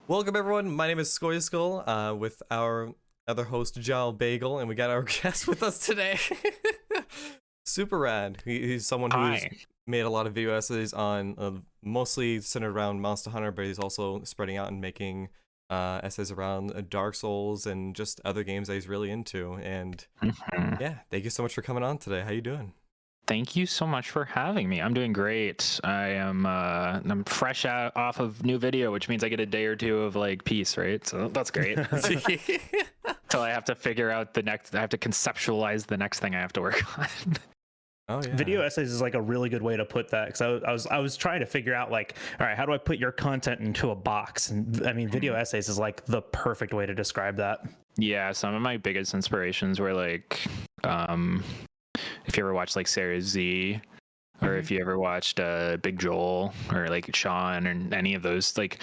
Welcome everyone, my name is SkojSkull, with our other host Jalbagel, and we got our guest with us today. SuperRad. He's someone who's made a lot of video essays on, mostly centered around Monster Hunter, but he's also spreading out and making essays around Dark Souls and just other games that he's really into. And yeah, thank you so much for coming on today. How you doing? Thank you so much for having me. I'm doing great. I'm fresh off of new video, which means I get a day or two of like peace, right? So that's great. Until I have to figure out I have to conceptualize the next thing I have to work on. Oh, yeah. Video essays is like a really good way to put that, because I was trying to figure out like, all right, how do I put your content into a box? And I mean, video essays is like the perfect way to describe that. Yeah, some of my biggest inspirations were like, if you ever watched like Sarah Z, or if you ever watched Big Joel or like Sean or any of those, like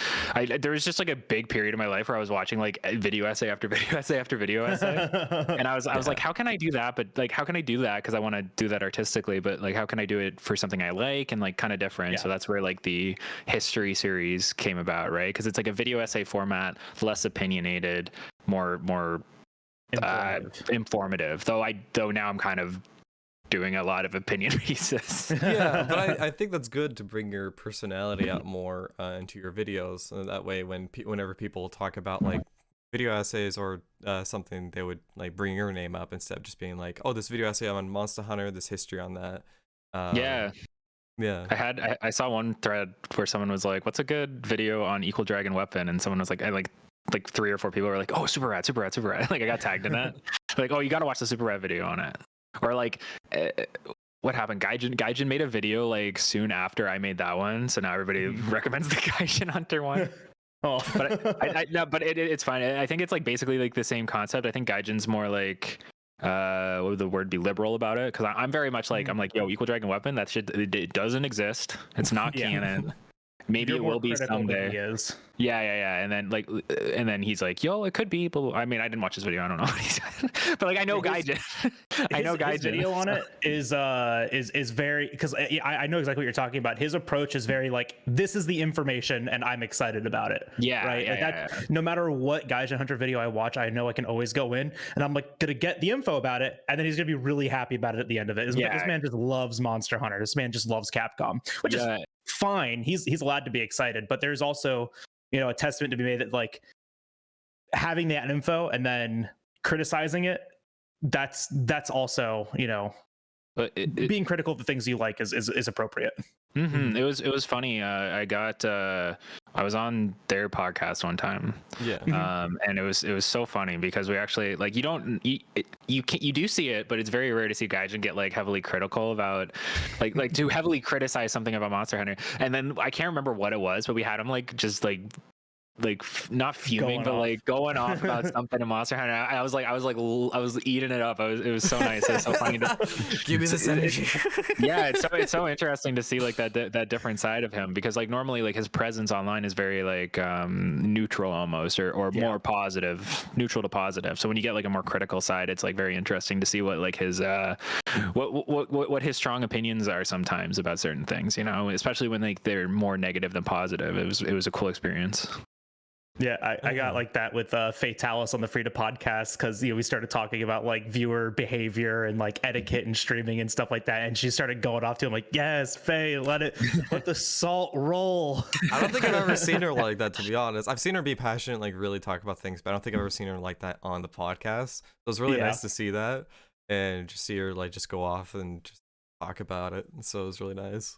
there was just like a big period of my life where I was watching like video essay after video essay after video essay, and I was like, how can I do that? But like, how can I do that? Because I want to do that artistically, but like, how can I do it for something I like and like kind of different? Yeah. So that's where like the history series came about, right? Because it's like a video essay format, less opinionated, more informative. Though now I'm kind of doing a lot of opinion pieces. Yeah, but I think that's good to bring your personality out more into your videos, and that way whenever people talk about like video essays or something, they would like bring your name up instead of just being like, oh, this video essay on Monster Hunter, this history on that. Yeah I saw one thread where someone was like, what's a good video on Equal Dragon Weapon? And someone was like, like 3 or 4 people were like, oh, SuperRad. Like I got tagged in that. Like, oh, you got to watch the SuperRad video on it. Or like, what happened? Gaijin made a video like soon after I made that one, so now everybody recommends the Gaijin Hunter one. Oh, but it's fine. I think it's like basically like the same concept. I think Gaijin's more like, what would the word be, liberal about it? Because I'm very much like, I'm like, yo, Equal Dragon Weapon, that shit, it doesn't exist. It's not canon. Maybe it will be someday. Yeah. And then he's like, yo, it could be. But I mean, I didn't watch this video. I don't know what he said. But like, I know Gaijin. His video on it is very, because I know exactly what you're talking about. His approach is very like, this is the information and I'm excited about it. Yeah. Right. Yeah, no matter what Gaijin Hunter video I watch, I know I can always go in and I'm like gonna get the info about it, and then he's gonna be really happy about it at the end of it. This man just loves Monster Hunter. This man just loves Capcom, which is fine. He's allowed to be excited, but there's also, you know, a testament to be made that like having that info and then criticizing it, that's also, you know, but being critical of the things you like is appropriate. It was funny. I was on their podcast one time. Yeah. And it was so funny because we actually like, you do see it, but it's very rare to see Gaijin get like heavily critical about like to heavily criticize something about Monster Hunter. And then I can't remember what it was, but we had him like just like not fuming, but like going off about something in Monster Hunter. I was eating it up. It was so nice. It was so funny to give me this energy. Yeah, it's so interesting to see like that different side of him, because like normally like his presence online is very like neutral almost, or more positive, neutral to positive. So when you get like a more critical side, it's like very interesting to see what like his what his strong opinions are sometimes about certain things, you know, especially when like they're more negative than positive. It was a cool experience. Yeah, I got like that with Fatalis on the Frida podcast, because we started talking about like viewer behavior and like etiquette and streaming and stuff like that, and she started going off to him like, yes, Faye, let the salt roll. I don't think I've ever seen her like that, to be honest. I've seen her be passionate, like really talk about things, but I don't think I've ever seen her like that on the podcast. So it was really nice to see that and just see her like just go off and just talk about it. So it was really nice.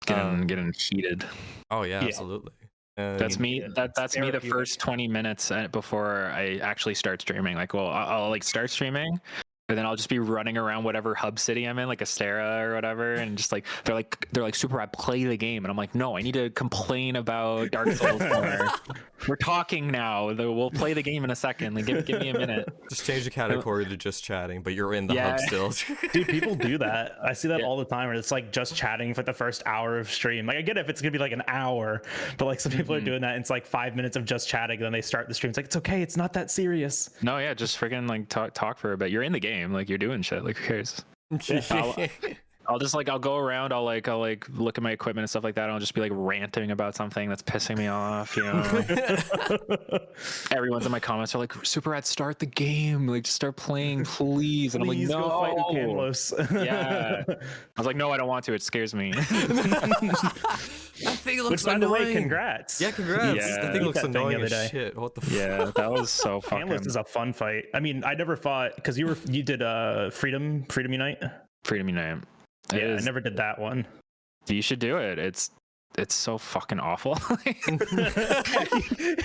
Getting heated. Oh yeah. Absolutely. That's me. That's me. The first 20 minutes before I actually start streaming. Like, well, I'll like start streaming, and then I'll just be running around whatever hub city I'm in, like Astera or whatever, and just like they're like SuperRad, play the game, and I'm like, no, I need to complain about Dark Souls more. We're talking now. We'll play the game in a second. Like, give me a minute. Just change the category to just chatting, but you're in the hub still. Dude, people do that. I see that all the time, where it's like just chatting for the first hour of stream. Like, I get it if it's gonna be like an hour, but like some people are doing that. And it's like 5 minutes of just chatting, and then they start the stream. It's like, it's okay. It's not that serious. No, yeah, just freaking like talk for a bit. You're in the game. Like, you're doing shit. Like, who cares? I'll go around, I'll look at my equipment and stuff like that, and I'll just be like ranting about something that's pissing me off, you know. Everyone's in my comments are like, SuperRad, start the game, like just start playing, please. And I'm like, no, go fight Ucanlos. Yeah. I was like, no, I don't want to, it scares me. That thing looks annoying. By the way, congrats. Yeah, congrats. Yeah. That thing looks annoying the as shit. What the fuck? Yeah, that was so fucking. Ucanlos is a fun fight. I mean, I never fought because you did Freedom Unite. Freedom Unite. Yeah, I never did that one. You should do it. It's so fucking awful.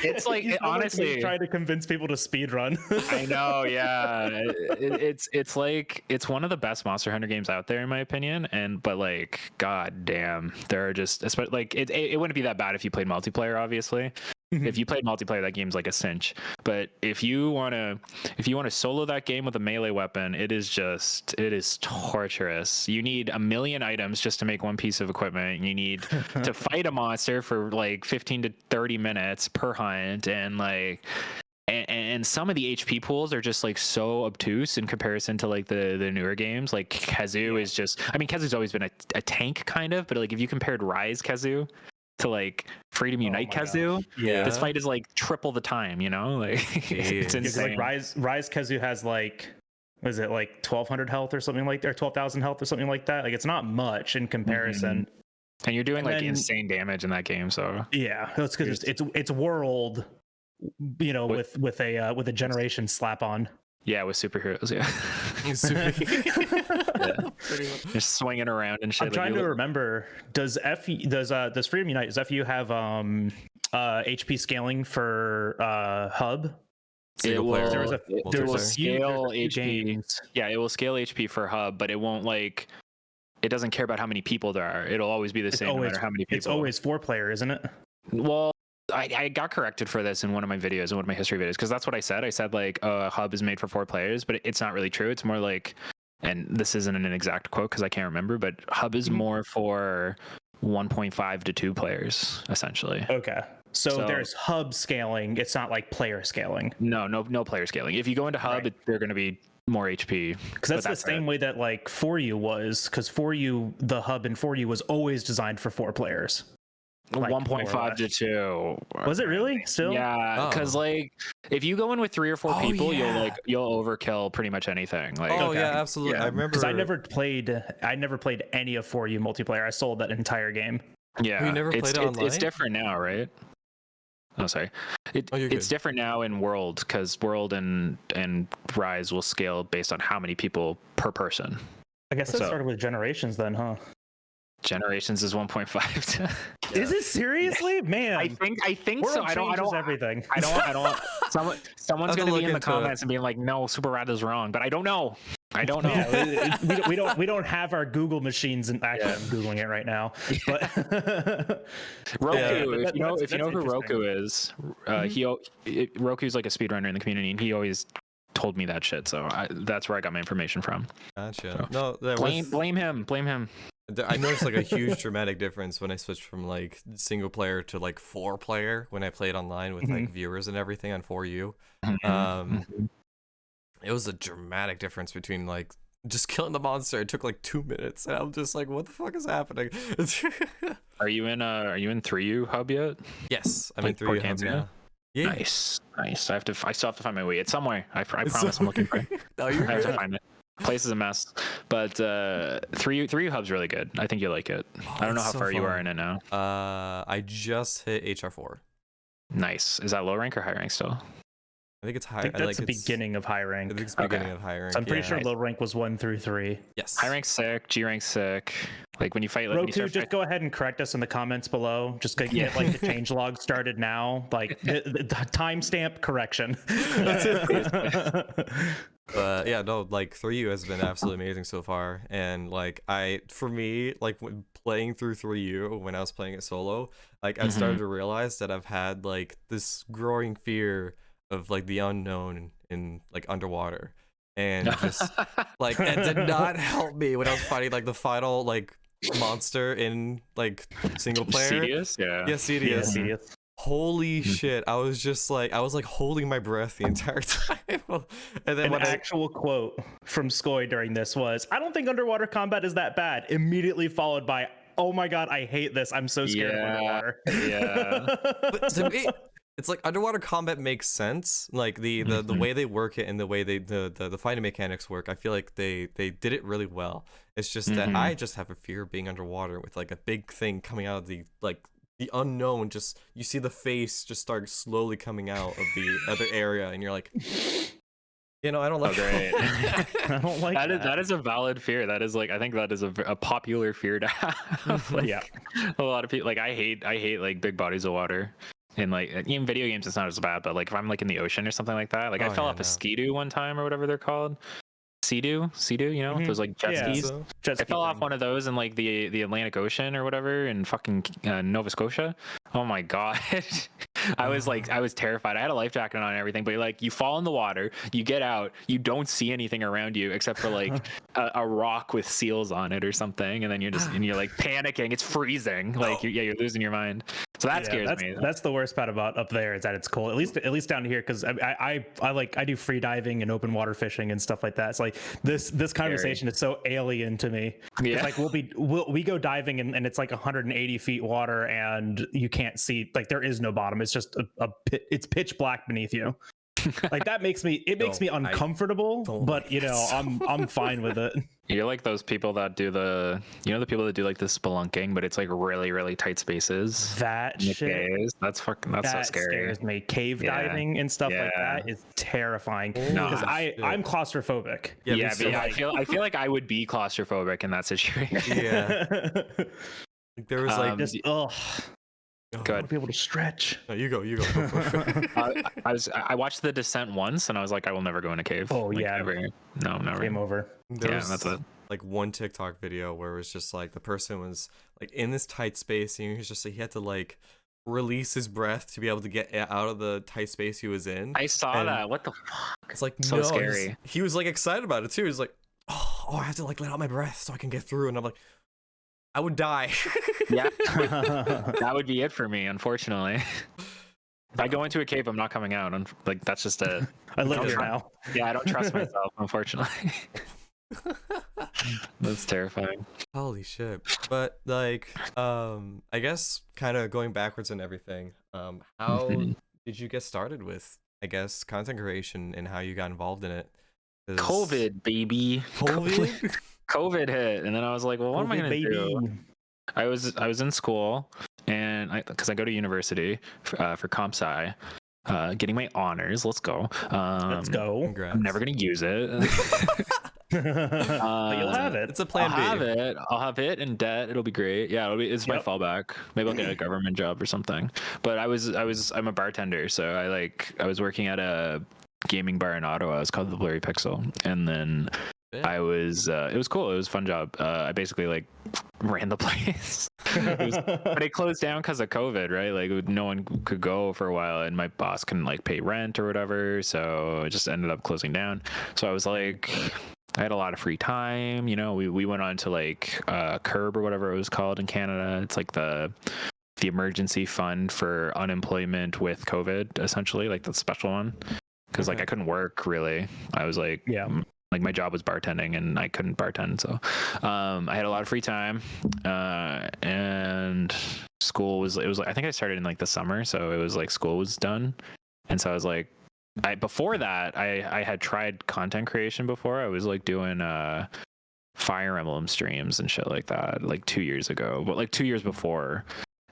It's like honestly trying to convince people to speed run. I know, yeah. It's one of the best Monster Hunter games out there in my opinion, but like god damn, there are just especially like it wouldn't be that bad if you played multiplayer, obviously. If you played multiplayer, that game's like a cinch. But if you wanna solo that game with a melee weapon, it is torturous. You need 1 million items just to make one piece of equipment. You need to fight a monster for like 15 to 30 minutes per hunt, and like and some of the HP pools are just like so obtuse in comparison to like the newer games. Like Khezu is just, I mean, Khezu's always been a tank kind of, but like if you compared Rise Khezu to like Freedom Unite Khezu, this fight is like triple the time, you know. Like it's insane. Like Rise Khezu has like, was it like 1,200 health or something like that, or 12,000 health or something like that? Like it's not much in comparison. And you're doing insane damage in that game, so yeah, it's because it's world, you know, with a generation slap on. Yeah, with superheroes, yeah. Just swinging around and shit. I'm trying to remember. Does Freedom Unite, does FU have HP scaling for hub? It will. There will scale HP. Games. Yeah, it will scale HP for hub, but it won't like. It doesn't care about how many people there are. It'll always be the same no matter how many people. It's always 4-player, isn't it? Well, I got corrected for this in one of my videos, in one of my history videos, because that's what I said. I said like hub is made for 4 players, but it's not really true. It's more like, and this isn't an exact quote because I can't remember, but hub is more for 1.5 to 2 players essentially. Okay. So there's hub scaling. It's not like player scaling. No player scaling. If you go into hub, they're going to be more HP. Because that's the same way that like For You was, because For You, the hub in For You was always designed for 4 players. Like 1.5 to 2. Was it really still? Yeah, because like if you go in with 3 or 4 people, you'll overkill pretty much anything. Like yeah, absolutely. Yeah. I remember because I never played any of For You multiplayer. I sold that entire game. Yeah, you never played online. It's different now, right? Oh, sorry. It's different now in World, because World and Rise will scale based on how many people per person. I guess that started with Generations then, huh? Generations is 1.5 to... Is it seriously? Man, I think World so. I don't everything. I don't someone's going to be in the comments and being like, no, SuperRad is wrong, but I don't know. We don't have our Google machines, and actually I'm googling it right now. But Roku, if you know who Roku is, Roku's like a speedrunner in the community, and he always told me that shit. So that's where I got my information from. Gotcha. So, no, blame him. I noticed like a huge dramatic difference when I switched from like single player to like 4-player when I played online with like viewers and everything on 4U. It was a dramatic difference between like just killing the monster. It took like 2 minutes, and I'm just like, what the fuck is happening? Are you in 3U hub yet? Yes, I'm in 3U hub now. Yeah. Nice. I still have to find my way. It's somewhere. I promise. I'm looking for it. No, I have to find it. Place is a mess, but 3U hub's really good. I think you'll like it. I don't know how far you are in it now. I just hit HR4. Nice. Is that low rank or high rank still? I think it's high. I think that's the beginning of high rank. I think it's the beginning of high rank. So I'm pretty sure low rank was 1 through 3. Yes. High rank's sick. G rank's sick. Like when you fight, like just go ahead and correct us in the comments below. Just get like the change log started now. Like the timestamp correction. Yeah, no, like 3U has been absolutely amazing so far, and like for me, like when playing through 3U when I was playing it solo, like I started to realize that I've had like this growing fear of like the unknown in like underwater, and just like it did not help me when I was fighting like the final like monster in like single player. Cedius? Yeah, Cedius. Holy shit. I was like holding my breath the entire time. And then an actual quote from Skoj during this was, "I don't think underwater combat is that bad," immediately followed by, "Oh my god, I hate this. I'm so scared of underwater." Yeah. But to me, it's like underwater combat makes sense. Like the way they work it and the way the fighting mechanics work, I feel like they did it really well. It's just that I just have a fear of being underwater with like a big thing coming out of the unknown. Just you see the face just start slowly coming out of the other area, and you're like, I don't like great. I don't like that. That is a valid fear. That is like, I think that is a popular fear to have. Like, yeah, a lot of people, like, I hate like big bodies of water. And like in video games, it's not as bad, but like if I'm like in the ocean or something like that, like I fell off a skidoo one time or whatever they're called. Sea-Doo, those like jet skis. I fell off one of those in like the Atlantic Ocean or whatever in fucking Nova Scotia. Oh my god. I was terrified. I had a life jacket on and everything, but like you fall in the water, you get out, you don't see anything around you except for like a rock with seals on it or something, and then you're like panicking. It's freezing. Like you're losing your mind. So that scares me. That's the worst part about up there is that it's cold. At least down here, because I do free diving and open water fishing and stuff like that. It's like this conversation is so alien to me. Yeah. It's like we go diving and it's like 180 feet water and you can't see, like there is no bottom. It's just it's pitch black beneath you. Like that makes me uncomfortable, but I'm fine with it. You're like those people that do the people that do like the spelunking, but it's like really, really tight spaces. That shit, caves. That's so scary. Scares me. Cave diving and stuff like that is terrifying because I'm claustrophobic. I feel like I would be claustrophobic in that situation. Yeah. There was like just Good. I want to be able to stretch. No, you go. I watched The Descent once, and I was like, I will never go in a cave. Oh like, ever. No, never. Game over. That's it. Like one TikTok video where it was just like the person was like in this tight space, and he had to like release his breath to be able to get out of the tight space he was in. I saw that. What the fuck? It's like so scary. He was like excited about it too. He's like, oh, I have to like let out my breath so I can get through, and I'm like, I would die. Yeah, that would be it for me, unfortunately. If I go into a cave, I'm not coming out. Like that's just I live here now. Yeah, I don't trust myself, unfortunately. That's terrifying. Holy shit. But like, I guess kind of going backwards and everything. How did you get started with, I guess, content creation and how you got involved in it? COVID, baby. COVID hit, and then I was like, well, what am I gonna do? I was in school, and because I go to university for comp sci, getting my honors. Let's go. Let's go. Congrats. I'm never gonna use it. But you'll have it. It's a plan B. I'll have it in debt. It'll be great. Yeah, it's my fallback. Maybe I'll get a government job or something. But I'm a bartender, so I was working at a gaming bar in Ottawa. It's called the Blurry Pixel, and then it was cool. It was a fun job. I basically like ran the place. But it closed down because of COVID, right? Like no one could go for a while, and my boss couldn't like pay rent or whatever, so it just ended up closing down. So I was like, I had a lot of free time. We went on to like Curb or whatever it was called in Canada. It's like the emergency fund for unemployment with COVID, essentially, like the special one. Because like I couldn't work really. I was like, like my job was bartending and I couldn't bartend, so I had a lot of free time, and school was I think I started in like the summer, so it was like school was done, and so I was like, before that I had tried content creation before. I was like doing Fire Emblem streams and shit like that like 2 years ago, but like 2 years before.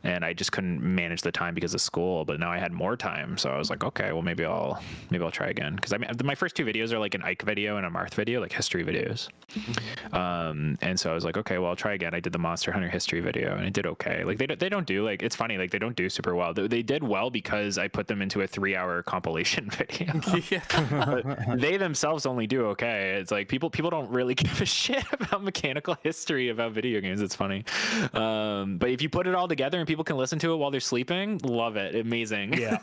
And I just couldn't manage the time because of school, but now I had more time, so I was like, okay, well maybe I'll try again, because I mean my first two videos are like an Ike video and a Marth video, like history videos. And so I was like, okay, well I'll try again. I did the Monster Hunter history video and it did okay. Like they don't do, like, it's funny, like they don't do super well. They did well because I put them into a 3-hour compilation video. But they themselves only do okay. It's like people don't really give a shit about mechanical history about video games. It's funny. But if you put it all together and people people can listen to it while they're sleeping, love it. Amazing. Yeah.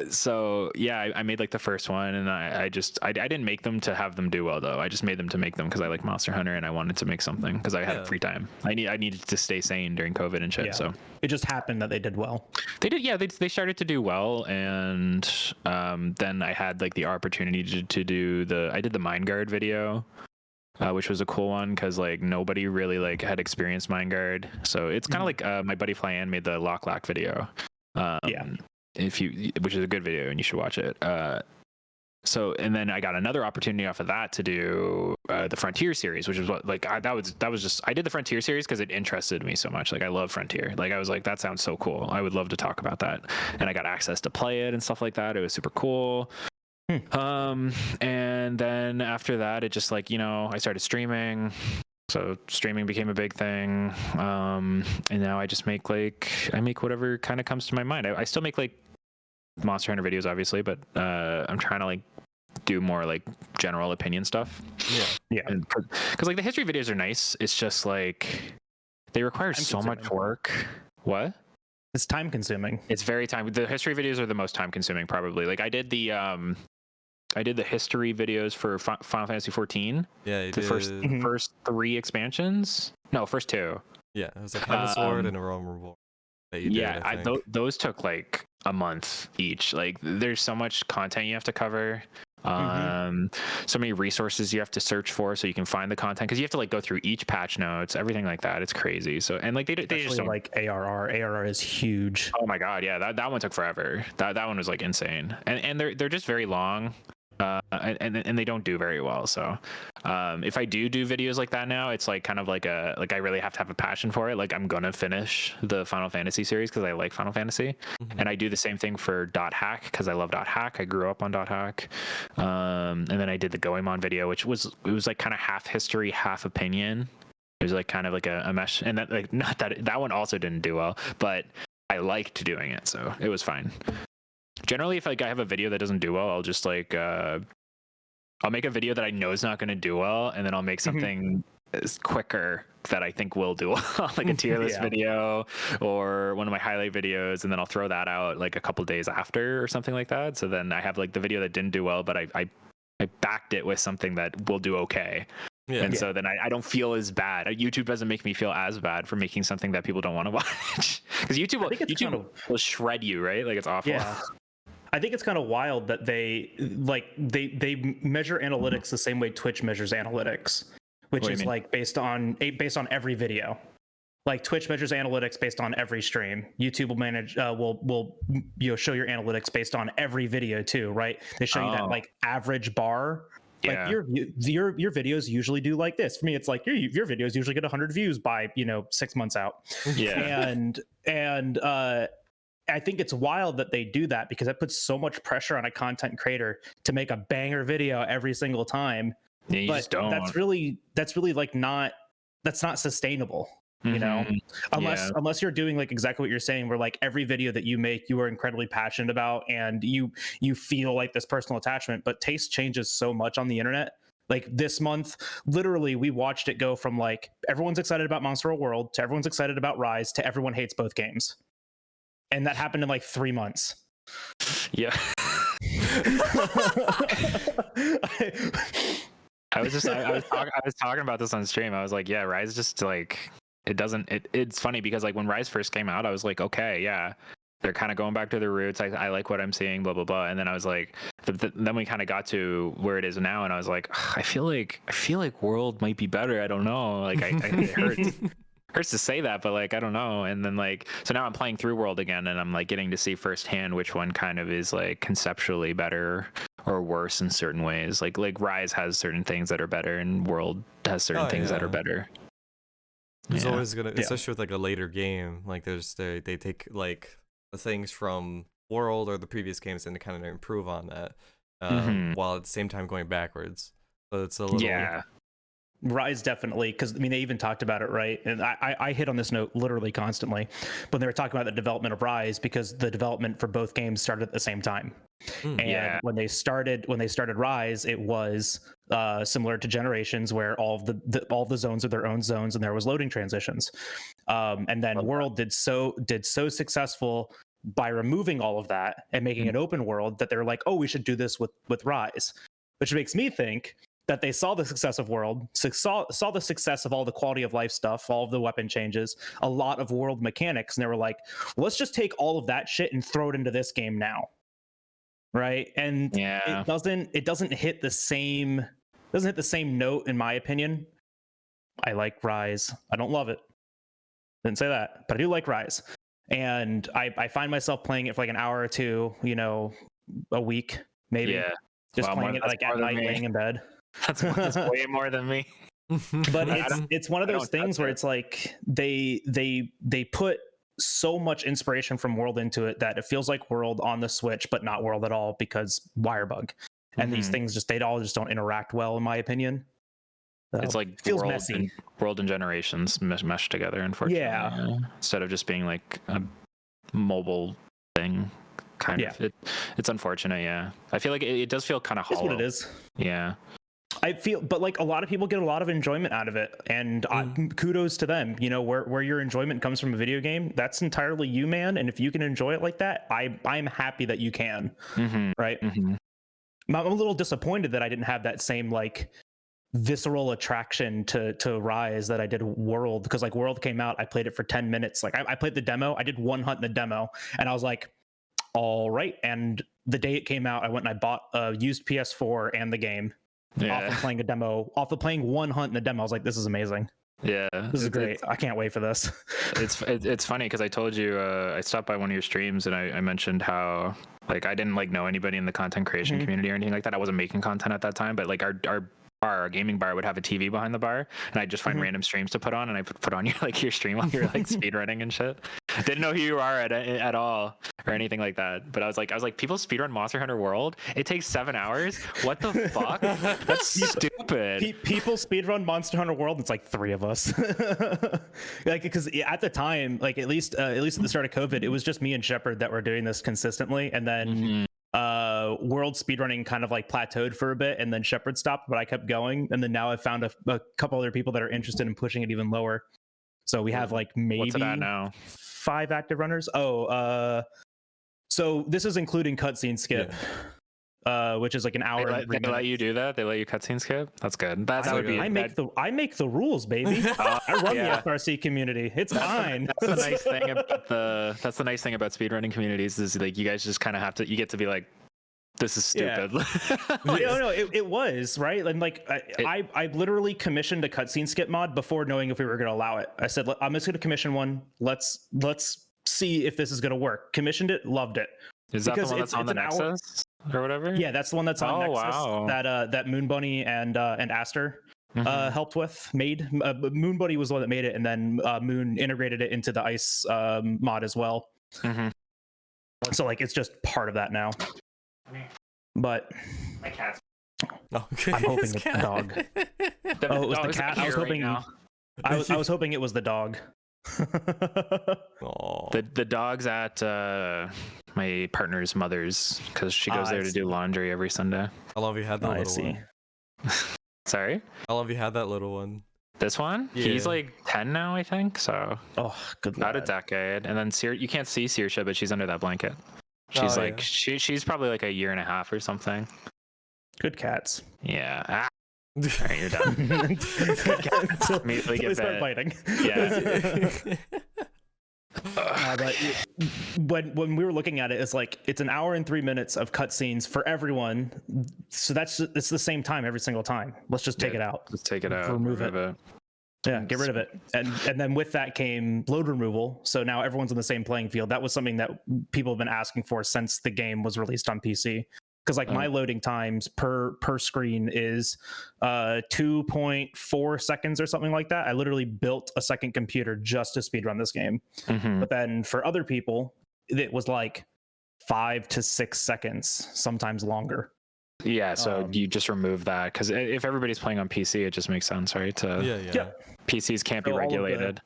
So yeah, I made like the first one, and I didn't make them to have them do well though. I just made them to make them because I like Monster Hunter and I wanted to make something because I had free time. I needed to stay sane during COVID and shit. So it just happened that they did well. They did, yeah. They started to do well, and then I had like the opportunity to do I did the Mind Guard video. Which was a cool one because like nobody really like had experienced Mind Guard, so it's kind of like my buddy Flyan made the Lock video. Which is a good video and you should watch it. So and then I got another opportunity off of that to do the Frontier series, which is what like that was just I did the Frontier series because it interested me so much. Like I love Frontier. Like I was like, that sounds so cool. I would love to talk about that, and I got access to play it and stuff like that. It was super cool. And then after that, it just like, I started streaming. So streaming became a big thing. And now I just make whatever kind of comes to my mind. I still make like Monster Hunter videos, obviously, but I'm trying to like do more like general opinion stuff. Yeah. Because like the history videos are nice. It's just like they require so much work. What? It's time consuming. It's very the history videos are the most time consuming probably. Like I did the history videos for Final Fantasy 14. Yeah, first 3 expansions. No, first 2. Yeah, it was a Heaven Sword and a Realm Reborn. Those took like a month each. Like there's so much content you have to cover. So many resources you have to search for so you can find the content, because you have to like go through each patch notes, everything like that. It's crazy. So and like they just don't like ARR is huge. Oh my god, yeah, that one took forever. That one was like insane, and they're just very long. And they don't do very well. So if I do videos like that now, it's like kind of like I really have to have a passion for it. Like I'm gonna finish the Final Fantasy series because I like Final Fantasy, and I do the same thing for .hack because I love .hack. I grew up on .hack, and then I did the Goemon video, which was like kind of half history, half opinion. It was like kind of like a mesh, and that like not that one also didn't do well, but I liked doing it, so it was fine. Generally, if like I have a video that doesn't do well, I'll just like I'll make a video that I know is not going to do well, and then I'll make something quicker that I think will do well, like a tier list video or one of my highlight videos, and then I'll throw that out like a couple days after or something like that. So then I have like the video that didn't do well, but I backed it with something that will do okay. So then I don't feel as bad. YouTube doesn't make me feel as bad for making something that people don't want to watch, because YouTube will shred you, right? Like it's awful. Yeah. I think it's kind of wild that they measure analytics the same way Twitch measures analytics, which is like based on every video. Like Twitch measures analytics based on every stream. YouTube will show your analytics based on every video too, right? They show you that like average bar. Like your videos usually do like this. For me, it's like your videos usually get 100 views by 6 months out. Yeah, and I think it's wild that they do that, because that puts so much pressure on a content creator to make a banger video every single time. Yeah, you just don't. That's really like that's not sustainable. Unless you're doing like exactly what you're saying, where like every video that you make you are incredibly passionate about and you feel like this personal attachment. But taste changes so much on the internet. Like this month, literally we watched it go from like everyone's excited about Monster Hunter World to everyone's excited about Rise to everyone hates both games, and that happened in like 3 months. I was talking about this on stream. I was like, yeah, Rise just like it's funny because like when Rise first came out, I was like, okay, yeah, they're kind of going back to their roots. I like what I'm seeing, blah blah blah. And then I was like, then we kind of got to where it is now, and I was like, I feel like World might be better. I don't know. Like it hurts to say that, but like I don't know. And then like so now I'm playing through World again, and I'm like getting to see firsthand which one kind of is like conceptually better or worse in certain ways. Like Rise has certain things that are better, and World has certain things that are better. There's always gonna, especially with like a later game, like they take like the things from World or the previous games and to kind of improve on that, while at the same time going backwards. So it's a little Rise definitely, because I mean they even talked about it, right? And I hit on this note literally constantly when they were talking about the development of Rise, because the development for both games started at the same time. And when they started Rise, it was similar to Generations, where all of the zones are their own zones, and there was loading transitions. And then World did so successful by removing all of that and making an open world that they're like, oh, we should do this with Rise, which makes me think that they saw the success of World, saw the success of all the quality of life stuff, all of the weapon changes, a lot of World mechanics, and they were like, well, let's just take all of that shit and throw it into this game now, right? And it doesn't hit the same note, in my opinion. I like Rise. I don't love it. Didn't say that, but I do like Rise. And I find myself playing it for like an hour or two, a week, maybe. Yeah. Just playing it like at night, laying in bed. That's way more than me. But it's one of those things where it's like they put so much inspiration from World into it that it feels like World on the Switch, but not World at all, because wire bug. And these things they all don't interact well, in my opinion. So it's like feels messy. World and Generations meshed together, unfortunately. Yeah. Instead of just being like a mobile thing, kind of. It's unfortunate. Yeah, I feel like it does feel kind of hollow. That's what it is. Yeah. I feel, but like a lot of people get a lot of enjoyment out of it, and kudos to them. Where your enjoyment comes from a video game, that's entirely you, man. And if you can enjoy it like that, I'm happy that you can. Right. I'm a little disappointed that I didn't have that same like visceral attraction to Rise that I did World, because like World came out, I played it for 10 minutes. Like I played the demo, I did one hunt in the demo, and I was like, all right. And the day it came out, I went and I bought a used PS4 and the game. Off of playing one hunt in the demo. I was like, this is amazing. Yeah, this is great. I can't wait for this. It's funny because I told you I stopped by one of your streams and I mentioned how like I didn't like know anybody in the content creation community or anything like that. I wasn't making content at that time, but like our gaming bar would have a TV behind the bar, and I'd just find random streams to put on, and I put on your stream while you're like speedrunning and shit. Didn't know who you are at all or anything like that. But I was like, people speedrun Monster Hunter World. It takes 7 hours. What the fuck? That's stupid. People speedrun Monster Hunter World. It's like 3 of us. Like, because at the time, like at least at the start of COVID, it was just me and Shepard that were doing this consistently, and then. World speedrunning kind of like plateaued for a bit, and then Shepard stopped, but I kept going, and then now I've found a couple other people that are interested in pushing it even lower. So we have like maybe what's it at now? 5 active runners. So this is including cutscene skip, which is like an hour. They let you do that? They let you cutscene skip? That's good. That would be. I make the rules, baby. I run the FRC community. It's fine. That's the nice thing about speedrunning communities is like you guys just kind of you get to be like, this is stupid. No, it was right. And like I literally commissioned a cutscene skip mod before knowing if we were going to allow it. I said, I'm just going to commission one. Let's see if this is going to work. Commissioned it, loved it. Is that the one that's on the Nexus or whatever? Yeah, that's the one that's on Nexus. Wow. That Moon Bunny and Aster helped with. Moon Bunny was the one that made it, and then Moon integrated it into the Ice mod as well. So like it's just part of that now. But my cat. I'm hoping it's the dog. It was the cat. I was hoping. I was hoping it was the dog. The dog's at my partner's mother's because she goes there to do laundry every Sunday. How long have you had that little one? Sorry? How long have you had that little one? This one? Yeah. He's like 10 now, I think. So good about a decade. And then you can't see Saoirse, but she's under that blanket. She's she's probably like a year and a half or something. Good cats. Yeah. All right, you're done. Immediately get start biting. Yeah. But when we were looking at it, it's an hour and 3 minutes of cutscenes for everyone. So it's the same time every single time. Let's just take it out. Let's take it out. Remove it. Yeah, get rid of it. And then with that came load removal. So now everyone's on the same playing field. That was something that people have been asking for since the game was released on PC. Because my loading times per screen is 2.4 seconds or something like that. I literally built a second computer just to speedrun this game. But then for other people, it was like 5 to 6 seconds, sometimes longer. Yeah, so you just remove that because if everybody's playing on PC, it just makes sense, right? Yeah. PCs can't be regulated.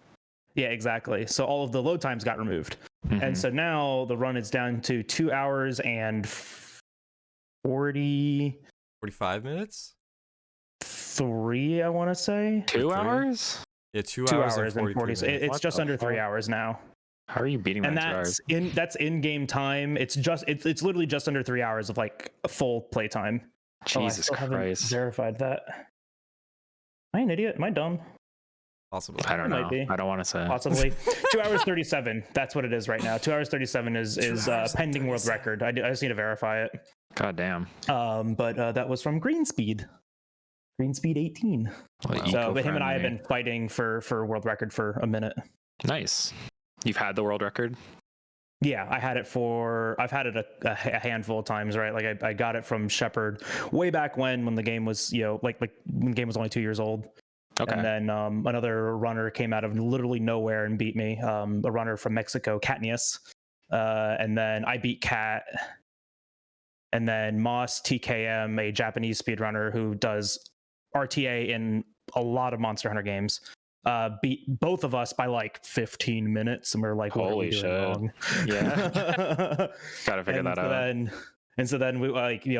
Yeah, exactly. So all of the load times got removed. And so now the run is down to 2 hours and 45 minutes. 3, I want to say. 2 hours? Yeah, 2 2 hours, hours and 40 minutes. It's just under 3 hours now. How are you beating that? And that's in-game time. It's literally just under 3 hours of like a full play time. Jesus Christ. Verified that. Am I an idiot? Am I dumb? Possibly. I don't know. I don't want to say. Possibly. 2 hours 37. That's what it is right now. 2 hours 37 is pending world record. I just need to verify it. God damn. But that was from Greenspeed 18. So, but him and I have been fighting for world record for a minute. Nice. You've had the world record? Yeah, I've had it a handful of times, right? Like I got it from Shepard way back when the game was, like when the game was only 2 years old. Okay. And then another runner came out of literally nowhere and beat me. A runner from Mexico, Katnius. And then I beat Kat. And then Moss TKM, a Japanese speedrunner who does RTA in a lot of Monster Hunter games, beat both of us by like 15 minutes, and we're like, holy shit, wrong? Yeah. Gotta figure that out. So then we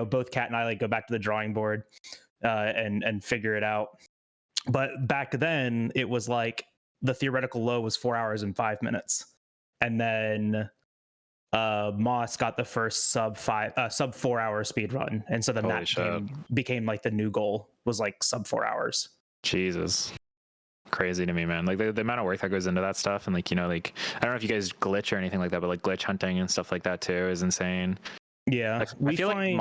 both Kat and I like go back to the drawing board and figure it out. But back then it was like the theoretical low was 4 hours and 5 minutes, and then Moss got the first sub 4 hour speed run, and so then that became like the new goal, was like sub 4 hours. Jesus, crazy to me, man. Like the amount of work that goes into that stuff, and like I don't know if you guys glitch or anything like that, but like glitch hunting and stuff like that too is insane. Yeah, I feel like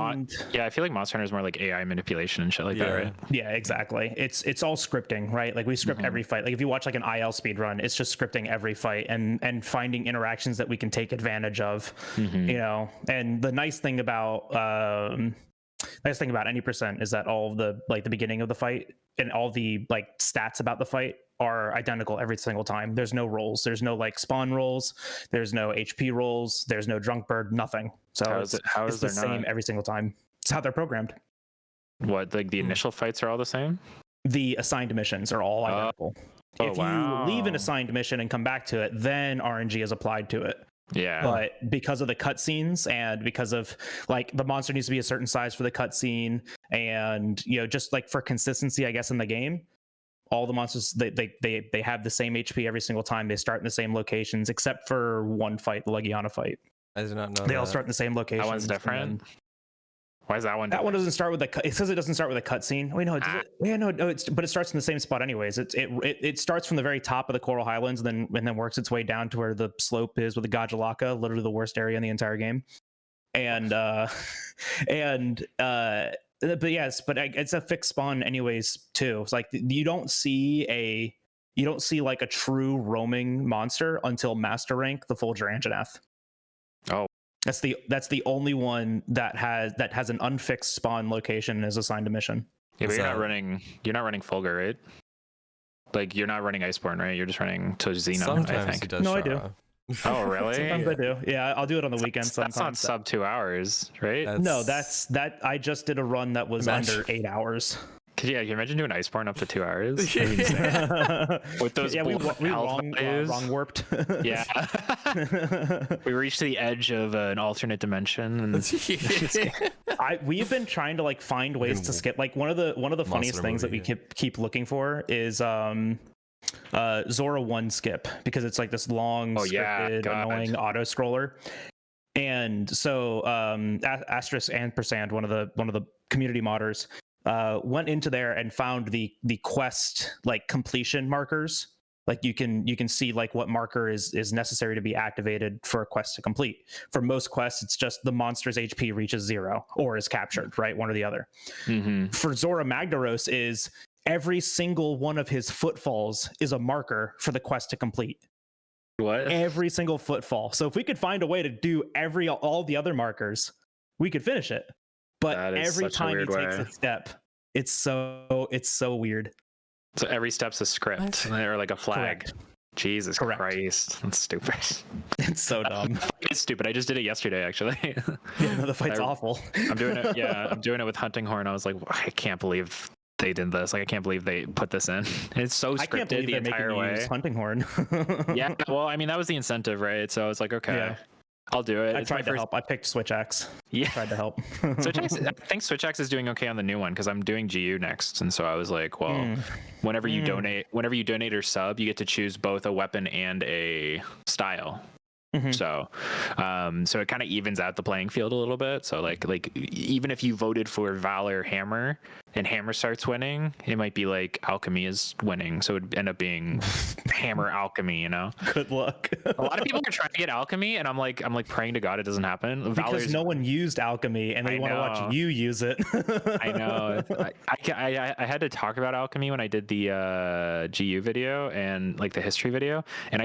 Monster Hunter is more like AI manipulation and shit like that, right? Yeah, exactly. It's all scripting, right? Like we script every fight. Like if you watch like an IL speed run, it's just scripting every fight and finding interactions that we can take advantage of. And the nice thing about any percent is that all of the beginning of the fight and all the like stats about the fight are identical every single time. There's no rolls. There's no like spawn rolls. There's no HP rolls. There's no drunk bird. Nothing. So it's the same every single time. It's how they're programmed. What, like the initial fights are all the same? The assigned missions are all identical. If you leave an assigned mission and come back to it, then RNG is applied to it. Yeah. But because of the cutscenes and because of like the monster needs to be a certain size for the cutscene, and just like for consistency, I guess, in the game, all the monsters they have the same HP every single time. They start in the same locations, except for one fight, the Legiana fight. I did not know. They all start in the same location. That one's different. Why is that one different? That one doesn't start with it says it doesn't start with a cutscene. Wait, no, but it starts in the same spot anyways. It starts from the very top of the Coral Highlands and then works its way down to where the slope is with the Gajalaka, literally the worst area in the entire game. But it's a fixed spawn anyways too. It's like you don't see like a true roaming monster until Master Rank, the Fulgur Anjanath. Oh, that's the only one that has an unfixed spawn location and is assigned a mission. Yeah, but you're not running Fulgur, right? Like you're not running Iceborne, right? You're just running to Xeno. Sometimes I think. He does. No, I do. Oh, really? Sometimes I do. Yeah, I'll do it on the weekends. That's not sub 2 hours, right? No, that I just did a run that was under 8 hours. Can you imagine doing Iceborne up to 2 hours? With those we wrong warped. Yeah. We reached the edge of an alternate dimension, and we've been trying to like find ways to skip. Like one of the funniest things that we keep looking for is Zora 1 skip, because it's like this long scripted annoying auto scroller. And so Asterisk Ampersand, one of the community modders, went into there and found the quest like completion markers. Like you can see like what marker is necessary to be activated for a quest to complete. For most quests, it's just the monster's HP reaches 0 or is captured, right? One or the other. For Zora Magdaros is every single one of his footfalls is a marker for the quest to complete. What? Every single footfall. So if we could find a way to do all the other markers, we could finish it. But every time he takes a step, it's so weird. So every step's a script or like a flag. Correct. Jesus Christ, that's stupid. It's so dumb. It's stupid. I just did it yesterday, actually. Yeah, no, the fight's awful. I'm doing it. Yeah, I'm doing it with Hunting Horn. I was like, I can't believe they did this. Like, I can't believe they put this in. It's so scripted the entire way. Hunting Horn. Yeah, well, I mean, that was the incentive, right? So I was like, okay. I'll do it. I tried to help. I picked Switch X. Yeah, tried to help. Switch X, I think Switch X is doing okay on the new one because I'm doing GU next, and so I was like, well, whenever you donate or sub, you get to choose both a weapon and a style. So it kind of evens out the playing field a little bit. So like even if you voted for Valor Hammer and Hammer starts winning, it might be like Alchemy is winning, so it would end up being Hammer Alchemy, you know. Good luck. A lot of people are trying to get Alchemy, and I'm like praying to God it doesn't happen. Because no one used Alchemy, and they want to watch you use it. I know. I had to talk about Alchemy when I did the GU video and like the history video, and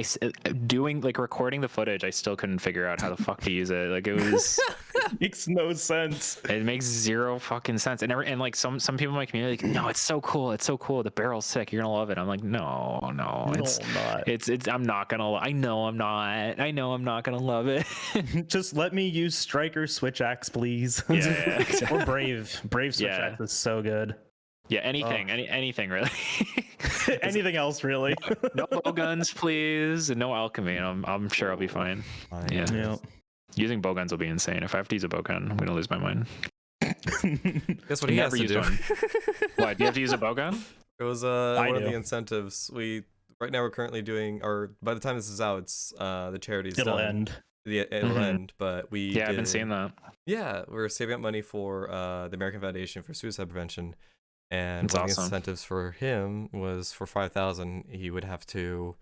recording the footage, I still couldn't figure out how the fuck to use it. Like it was makes no sense. It makes zero fucking sense. And like some people in my community like, no, it's so cool. The barrel's sick. You're gonna love it. I'm like, no, it's I'm not gonna. I know I'm not gonna love it. Just let me use Striker Switch Axe, please. Yeah. Or Brave Switch Axe is so good. Yeah, anything really. Anything else really? No bow guns, please, and no alchemy, and I'm sure I'll be fine. Yeah. Using bow guns will be insane. If I have to use a bow gun, I'm gonna lose my mind. Guess what he has to do. What? Do you have to use a bow gun? It was one of the incentives. Right now we're currently doing, or by the time this is out, it's the charity's It'll done. end. Yeah, it'll end, but I've been seeing that. Yeah, we're saving up money for the American Foundation for Suicide Prevention. And that's one of the awesome. incentives for him was for 5,000, he would have to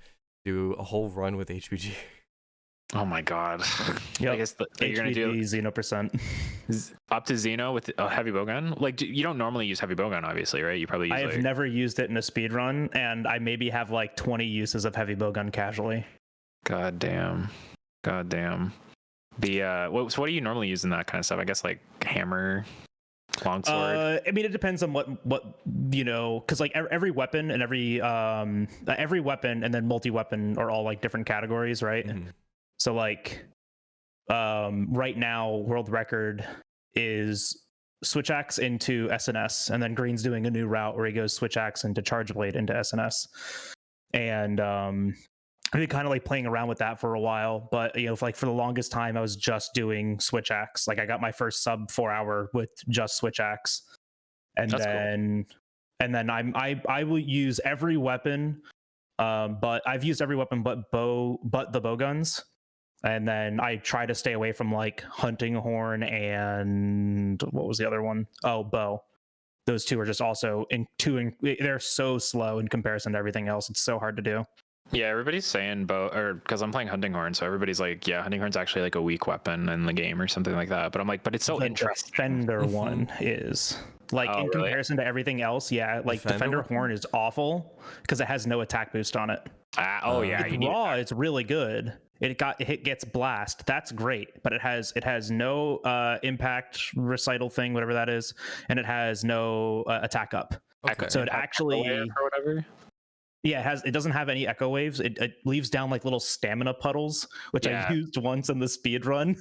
do a whole run with HBG. Oh my god! Yep. I guess you're gonna do Xeno% up to Xeno with a heavy bowgun. Like you don't normally use heavy bowgun, obviously, right? You probably use. I've never used it in a speed run, and I maybe have like 20 uses of heavy bowgun casually. God damn. The what do you normally use in that kind of stuff? I guess like hammer. Longsword. I mean, it depends on what you know, because like every weapon and every weapon and then multi-weapon are all like different categories, right? So like right now world record is Switch Axe into SNS, and then Green's doing a new route where he goes Switch Axe into Charge Blade into SNS, and I've been kind of like playing around with that for a while, but you know, for the longest time, I was just doing Switch Axe. Like I got my first sub 4 hour with just Switch Axe, and then I will use every weapon, but I've used every weapon but the bow guns, and then I try to stay away from like hunting horn and what was the other one? Oh, bow. Those two are just also they're so slow in comparison to everything else. It's so hard to do. Yeah, everybody's saying because I'm playing hunting horn, so everybody's like, yeah, hunting horn's actually like a weak weapon in the game or something like that. But I'm like, but it's so interesting. Defender one is like in comparison to everything else, yeah. Like Defender horn is awful because it has no attack boost on it. It's really good. It gets blast. That's great, but it has no impact recital thing, whatever that is, and it has no attack up. Okay. So it actually or whatever. Yeah, it doesn't have any echo waves. It leaves down like little stamina puddles, which I used once in the speed run.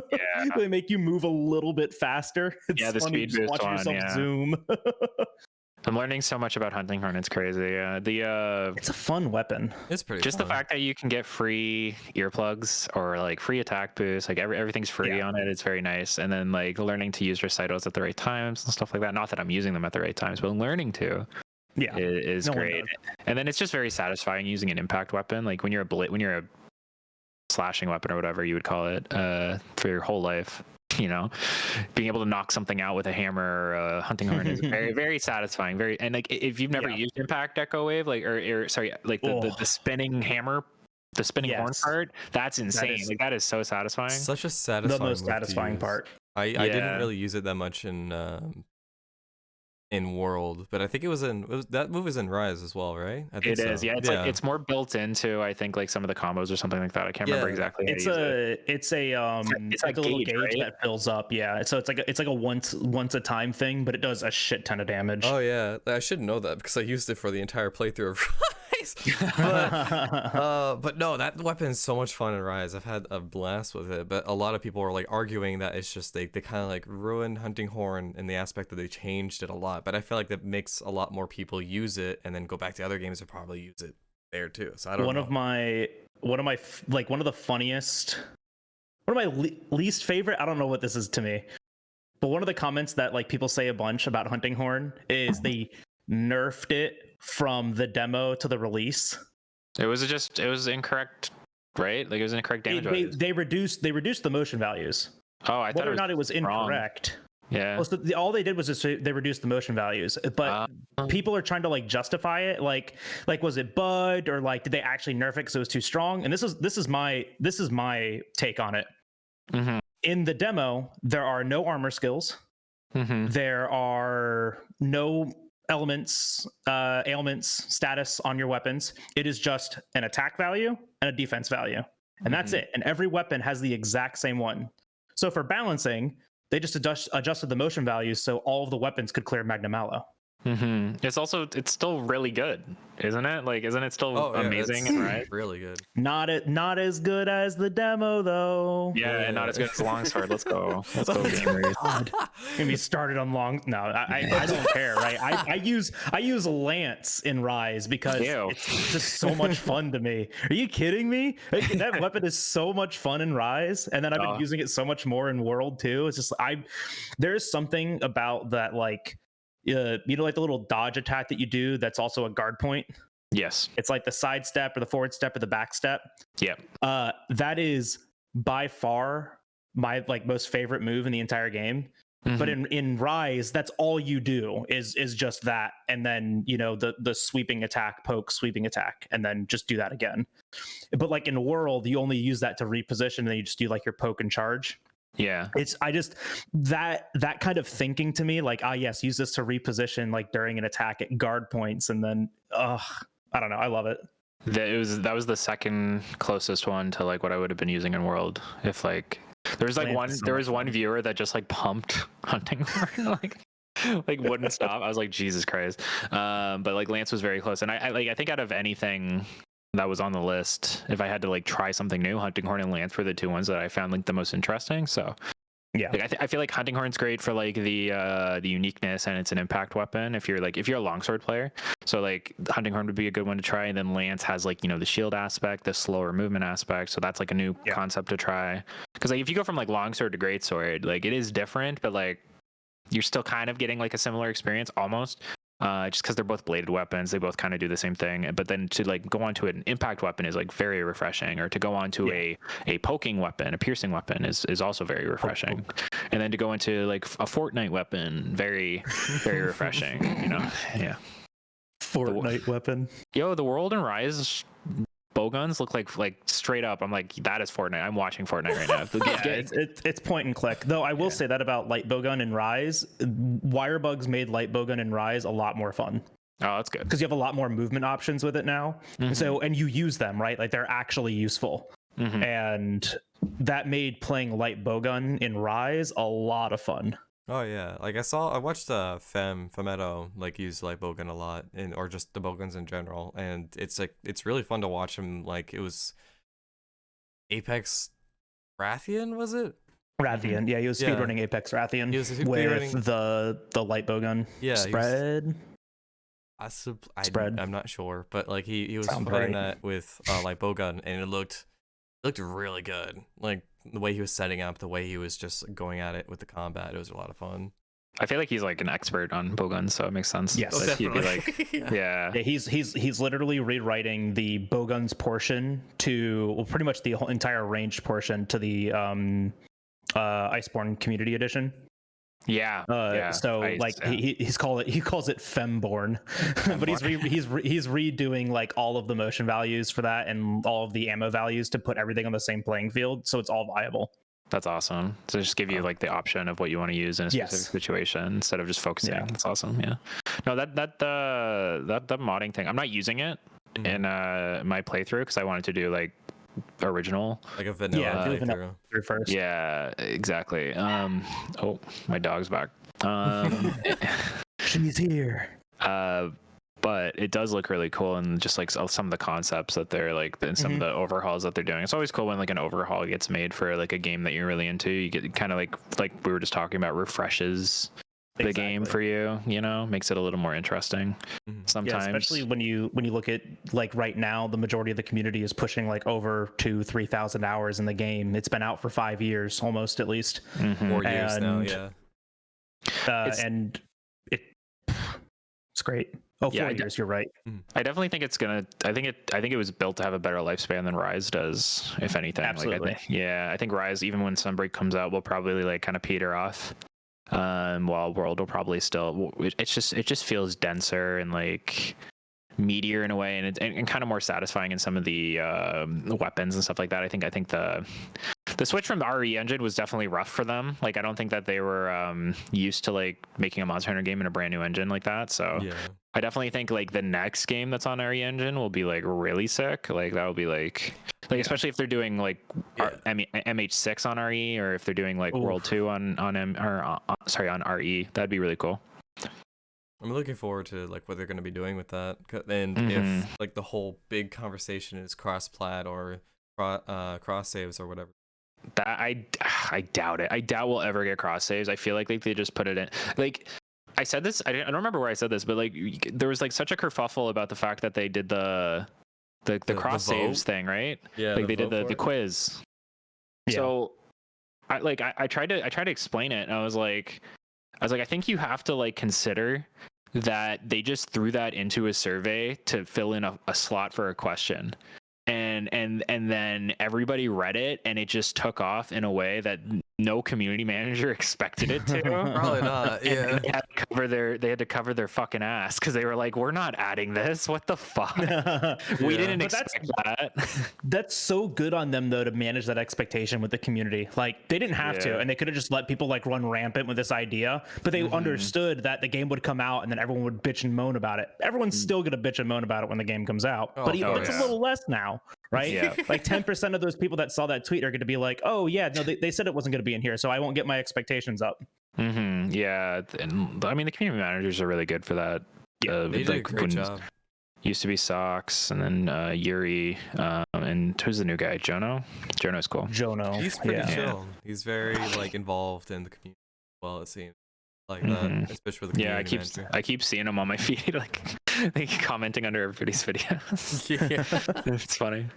Yeah, they make you move a little bit faster. It's the funny, speed boost watch yourself zoom. I'm learning so much about hunting horn. It's crazy. It's a fun weapon. It's pretty. Just fun. The fact that you can get free earplugs or like free attack boost, like everything's free on it. It's very nice. And then like learning to use recitals at the right times and stuff like that. Not that I'm using them at the right times, but learning to. Yeah, is great. And then it's just very satisfying using an impact weapon, like when you're a slashing weapon or whatever you would call it, for your whole life. You know, being able to knock something out with a hammer or a hunting horn is very, very satisfying. And like if you've never used impact echo wave, like the spinning hammer, the spinning horn part, that's insane. That is so satisfying. Such a satisfying. The most satisfying part. I didn't really use it that much in World, but I think that move is in Rise as well, right? I think it is. Yeah, like it's more built into, I think, like some of the combos or something like that. I can't remember exactly. It's like a little gauge that fills up. Yeah, so it's like a once a time thing, but it does a shit ton of damage. Oh yeah, I should know that because I used it for the entire playthrough of Rise. But no, that weapon is so much fun in Rise. I've had a blast with it, but a lot of people are like arguing that it's just they kind of like ruined hunting horn in the aspect that they changed it a lot. But I feel like that makes a lot more people use it and then go back to other games and probably use it there too. So I don't know. One of the funniest One of my least favorite, I don't know what this is to me, but one of the comments that like people say a bunch about Hunting Horn is they nerfed it from the demo to the release. It was incorrect, right? Like it was incorrect damage values. They reduced the motion values. Oh, I thought whether or not it was incorrect. Yeah. Well, so all they did was just they reduced the motion values, but people are trying to like justify it, like was it bugged or like did they actually nerf it because it was too strong? And this is my take on it. Mm-hmm. In the demo, there are no armor skills. Mm-hmm. There are no ailments status on your weapons. It is just an attack value and a defense value, and that's it. And every weapon has the exact same one. So for balancing, they just adjusted the motion values so all of the weapons could clear Magnum Mallow. Mm-hmm. It's still really good, isn't it? Like, isn't it still amazing and right? Really good. Not as good as the demo though. Yeah, and not as good as Longsword. Let's go gamers. God. Gonna be started on long. No, I don't care. Right? I use Lance in Rise because it's just so much fun to me. Are you kidding me? That weapon is so much fun in Rise, and then I've been using it so much more in World too. It's just there's something about that like. You know, like the little dodge attack that you do that's also a guard point. Yes. It's like the side step or the forward step or the back step. Yeah. That is by far my like most favorite move in the entire game. Mm-hmm. But in Rise, that's all you do is just that, and then you know the sweeping attack, poke, sweeping attack, and then just do that again. But like in World, you only use that to reposition, and then you just do like your poke and charge. Yeah, I just that kind of thinking to me like yes, use this to reposition like during an attack at guard points, and then I don't know, I love it. That was the second closest one to like what I would have been using in World. If like there was one viewer that just like pumped Hunting Horn like wouldn't stop. I was like, Jesus Christ. But like Lance was very close, and I think out of anything that was on the list, if I had to like try something new, Hunting Horn and Lance were the two ones that I found like the most interesting. So yeah, like, I feel like Hunting Horn's great for like the uniqueness, and it's an impact weapon if you're a longsword player. So like Hunting Horn would be a good one to try, and then Lance has like, you know, the shield aspect, the slower movement aspect, so that's like a new concept to try. Because like if you go from like longsword to greatsword, like it is different, but like you're still kind of getting like a similar experience almost. Just because they're both bladed weapons, they both kind of do the same thing. But then to like go on to an impact weapon is like very refreshing, or to go on to a poking weapon, a piercing weapon is also very refreshing. And then to go into like a Fortnite weapon, very, very refreshing. You know, yeah. Fortnite weapon. Yo, the World and Rise bowguns look like straight up. I'm like, that is Fortnite. I'm watching Fortnite right now. It's point and click. Though I will say that about light bowgun and Rise, Wirebugs made light bowgun and Rise a lot more fun. Oh, that's good. Because you have a lot more movement options with it now. Mm-hmm. And you use them, right? Like they're actually useful. Mm-hmm. And that made playing light bowgun in Rise a lot of fun. Oh yeah, like I watched Femetto like use light bowgun a lot, or just the bowguns in general, and it's really fun to watch him. Like it was Apex Rathian, was it? Rathian, yeah, he was speedrunning Apex Rathian with the light bowgun. Yeah, spread. Spread. I'm not sure, but like he was fighting that with light bowgun, and it looked really good. Like the way he was setting up, the way he was just going at it with the combat, it was a lot of fun. I feel like he's like an expert on bowguns, so it makes sense. Yes, he'd be like, yeah. He's literally rewriting the bowguns portion to pretty much the whole entire ranged portion to the Iceborne Community Edition. Yeah. So he calls it Femborn, but he's redoing like all of the motion values for that and all of the ammo values to put everything on the same playing field, so it's all viable. That's awesome. So just give you like the option of what you want to use in a specific situation instead of just focusing. Yeah. That's awesome. Yeah. No, that modding thing, I'm not using it in my playthrough because I wanted to do like original, like a vanilla playthrough first. Yeah, exactly. Oh, my dog's back. She's here. But it does look really cool, and just like some of the concepts that they're like, and some of the overhauls that they're doing. It's always cool when like an overhaul gets made for like a game that you're really into. You get kind of like we were just talking about, refreshes the game for you, makes it a little more interesting sometimes. Yeah, especially when you look at like right now, the majority of the community is pushing like over 2,000-3,000 hours in the game. It's been out for 5 years, almost at least. 4 years now, yeah. And it's great. Oh, 4 years. You're right. I definitely think it's gonna. I think it was built to have a better lifespan than Rise does, if anything. Absolutely. I think Rise, even when Sunbreak comes out, will probably like kind of peter off. While World will probably still. It just feels denser and like meatier in a way, and kind of more satisfying in some of the weapons and stuff like that. I think the switch from the RE engine was definitely rough for them. Like, I don't think that they were used to like making a Monster Hunter game in a brand new engine like that. So yeah. I definitely think like the next game that's on RE engine will be like really sick. Like that will be like especially if they're doing like MH6 on RE, or if they're doing like World 2 on RE. That'd be really cool. I'm looking forward to like what they're going to be doing with that, and if like the whole big conversation is cross-plat or cross saves or whatever. That I doubt it. I doubt we'll ever get cross saves. I feel like they just put it in. Like I said this, I don't remember where I said this, but like there was like such a kerfuffle about the fact that they did the cross saves thing, right? Yeah. Like they did the quiz. Yeah. So I tried to explain it, and I was like, I think you have to like consider that they just threw that into a survey to fill in a slot for a question. And then everybody read it, and it just took off in a way that no community manager expected it to. Probably not. Yeah. They had to cover their fucking ass because they were like, "We're not adding this. What the fuck? We didn't expect that." That's so good on them though to manage that expectation with the community. Like they didn't have to, and they could have just let people like run rampant with this idea. But they understood that the game would come out, and then everyone would bitch and moan about it. Everyone's still gonna bitch and moan about it when the game comes out, but it's a little less now. Right? Yeah. Like 10% of those people that saw that tweet are going to be like, oh, yeah, no, they said it wasn't going to be in here, so I won't get my expectations up. Yeah. And I mean, the community managers are really good for that. Yeah, they did a great job. Used to be Socks, and then Yuri, and who's the new guy? Jono? Jono's cool. Jono. He's pretty chill. He's very like involved in the community. Well, it seems like that, especially with the community manager. I keep seeing him on my feed, like commenting under everybody's videos. Yeah. It's funny.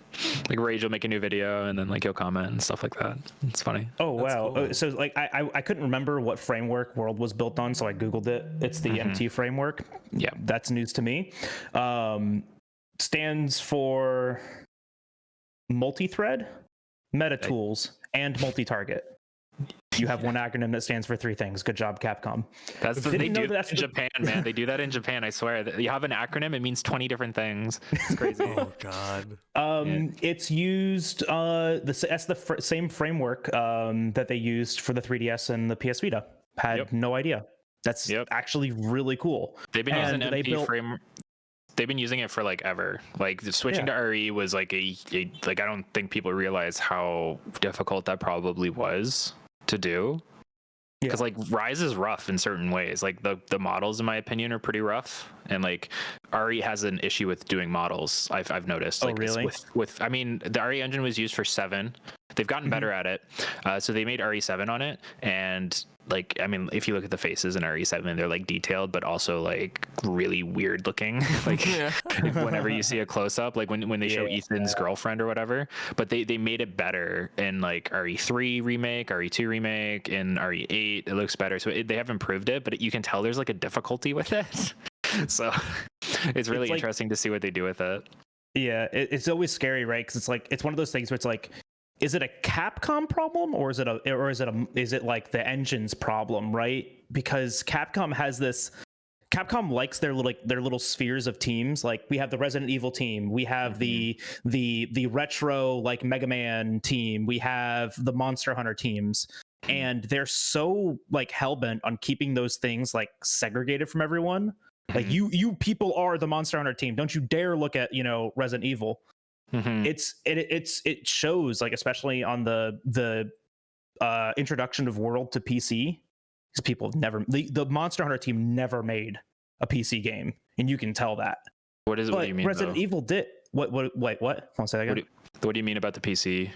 Like Rage will make a new video, and then like he'll comment and stuff like that. It's funny. Oh wow! Cool. So like I couldn't remember what framework World was built on, so I googled it. It's the MT framework. Yeah, that's news to me. Stands for multi-thread, meta tools, and multi-target. You have one acronym that stands for three things. Good job, Capcom. They do that in Japan, man. They do that in Japan, I swear. You have an acronym, it means 20 different things. It's crazy. Oh, God. It's used, that's the same framework that they used for the 3DS and the PS Vita. Had no idea. That's actually really cool. They've been using MP framework. They've been using it for like ever. Like switching to RE was like like I don't think people realize how difficult that probably was to do, because like Rise is rough in certain ways. Like the models, in my opinion, are pretty rough, and like RE has an issue with doing models. I've noticed. Like, really? With I mean, the RE engine was used for 7. They've gotten better at it, so they made RE7 on it, and like I mean, if you look at the faces in RE7, they're like detailed, but also like really weird looking. Like whenever you see a close up, like when they show Ethan's girlfriend or whatever. But they made it better in like RE3 remake, RE2 remake, in RE8. It looks better, so they have improved it. But you can tell there's like a difficulty with it. So it's really interesting to see what they do with it. Yeah, it's always scary, right? Because it's one of those things where it's like, is it a Capcom problem, or is it like the engine's problem, right? Because Capcom likes their little spheres of teams. Like we have the Resident Evil team, we have the retro like Mega Man team, we have the Monster Hunter teams, and they're so like hellbent on keeping those things like segregated from everyone. Like you people are the Monster Hunter team. Don't you dare look at Resident Evil. It shows, like especially on the introduction of World to PC, because people have never the Monster Hunter team never made a PC game, and you can tell that. What is it? What do you mean? Resident Evil did. What? Wait, what? I'll say that again. What do you mean about the PC?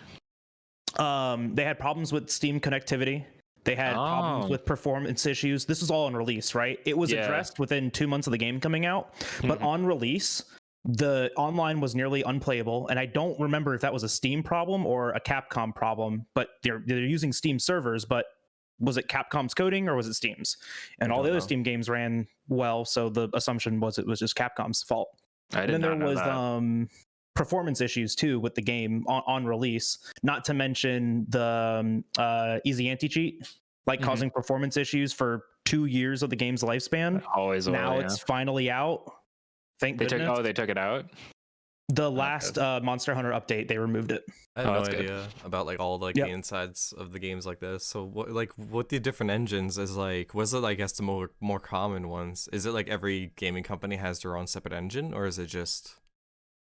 They had problems with Steam connectivity. They had problems with performance issues. This is all on release, right? It was addressed within 2 months of the game coming out, but on release, the online was nearly unplayable. And I don't remember if that was a Steam problem or a Capcom problem, but they're using Steam servers, but was it Capcom's coding or was it Steam's? And all the other Steam games ran well, so the assumption was it was just Capcom's fault. And then there was performance issues too with the game on release, not to mention the easy anti-cheat, like causing performance issues for 2 years of the game's lifespan. Now it's finally out. Thank goodness. They took it out? The last Monster Hunter update, they removed it. I had no idea about like all like the insides of the games like this. So what the different engines is like? Was it, I guess, the more common ones? Is it like every gaming company has their own separate engine, or is it just?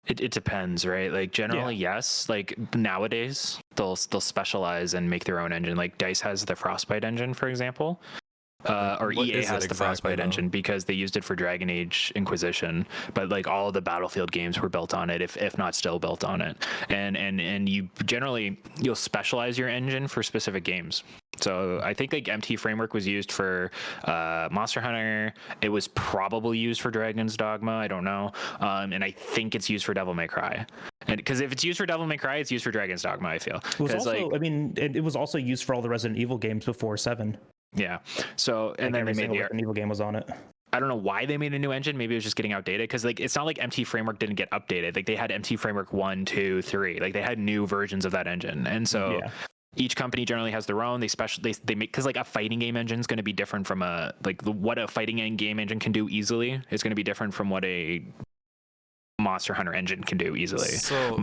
It depends, right? Like generally, yes. Like nowadays, they'll specialize and make their own engine. Like DICE has the Frostbite engine, for example. Or EA has the Frostbite engine because they used it for Dragon Age Inquisition, but like all the Battlefield games were built on it, if not still built on it. And you you'll specialize your engine for specific games. So I think like MT Framework was used for Monster Hunter. It was probably used for Dragon's Dogma. I don't know. And I think it's used for Devil May Cry. And because if it's used for Devil May Cry, it's used for Dragon's Dogma, I feel. It was also, it was also used for all the Resident Evil games before 7. Yeah. So and then they made the Resident Evil game was on it. I don't know why they made a new engine. Maybe it was just getting outdated because like it's not like MT Framework didn't get updated. Like they had MT Framework 1, 2, 3. Like they had new versions of that engine, and so each company generally has their own. They make because like a fighting game engine is going to be different from what a fighting game engine can do easily is going to be different from what a Monster Hunter engine can do easily. So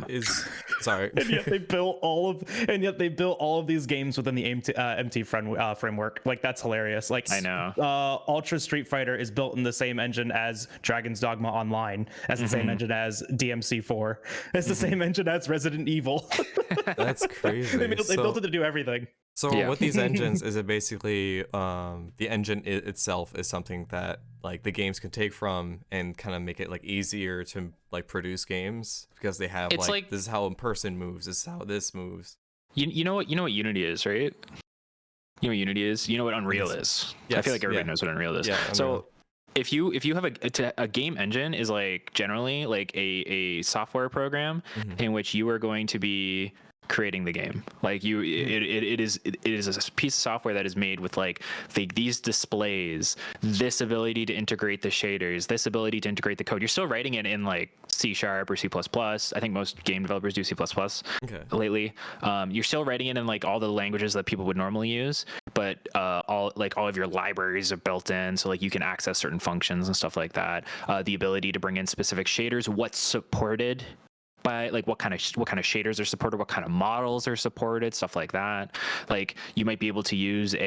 sorry. and yet they built all of these games within the MT framework. Like that's hilarious. Like I know. Ultra Street Fighter is built in the same engine as Dragon's Dogma Online, as the same engine as DMC4, as the same engine as Resident Evil. That's crazy. They built it to do everything. So with these engines, is it basically the engine itself is something that like the games can take from and kind of make it like easier to like produce games because they have like this is how a person moves, this is how this moves. You know what Unity is, right? You know what Unity is? You know what Unreal is? Yes. I feel like everybody knows what Unreal is. Yeah, so if you have a game engine is like generally like a software program in which you are going to be creating the game. Like it is a piece of software that is made with like these displays, this ability to integrate the shaders, this ability to integrate the code. You're still writing it in like C# or C++. I think most game developers do C++ lately. You're still writing it in like all the languages that people would normally use, but all of your libraries are built in, so like you can access certain functions and stuff like that. The ability to bring in specific shaders, what's supported by like what kind of shaders are supported, what kind of models are supported, stuff like that. Like you might be able to use like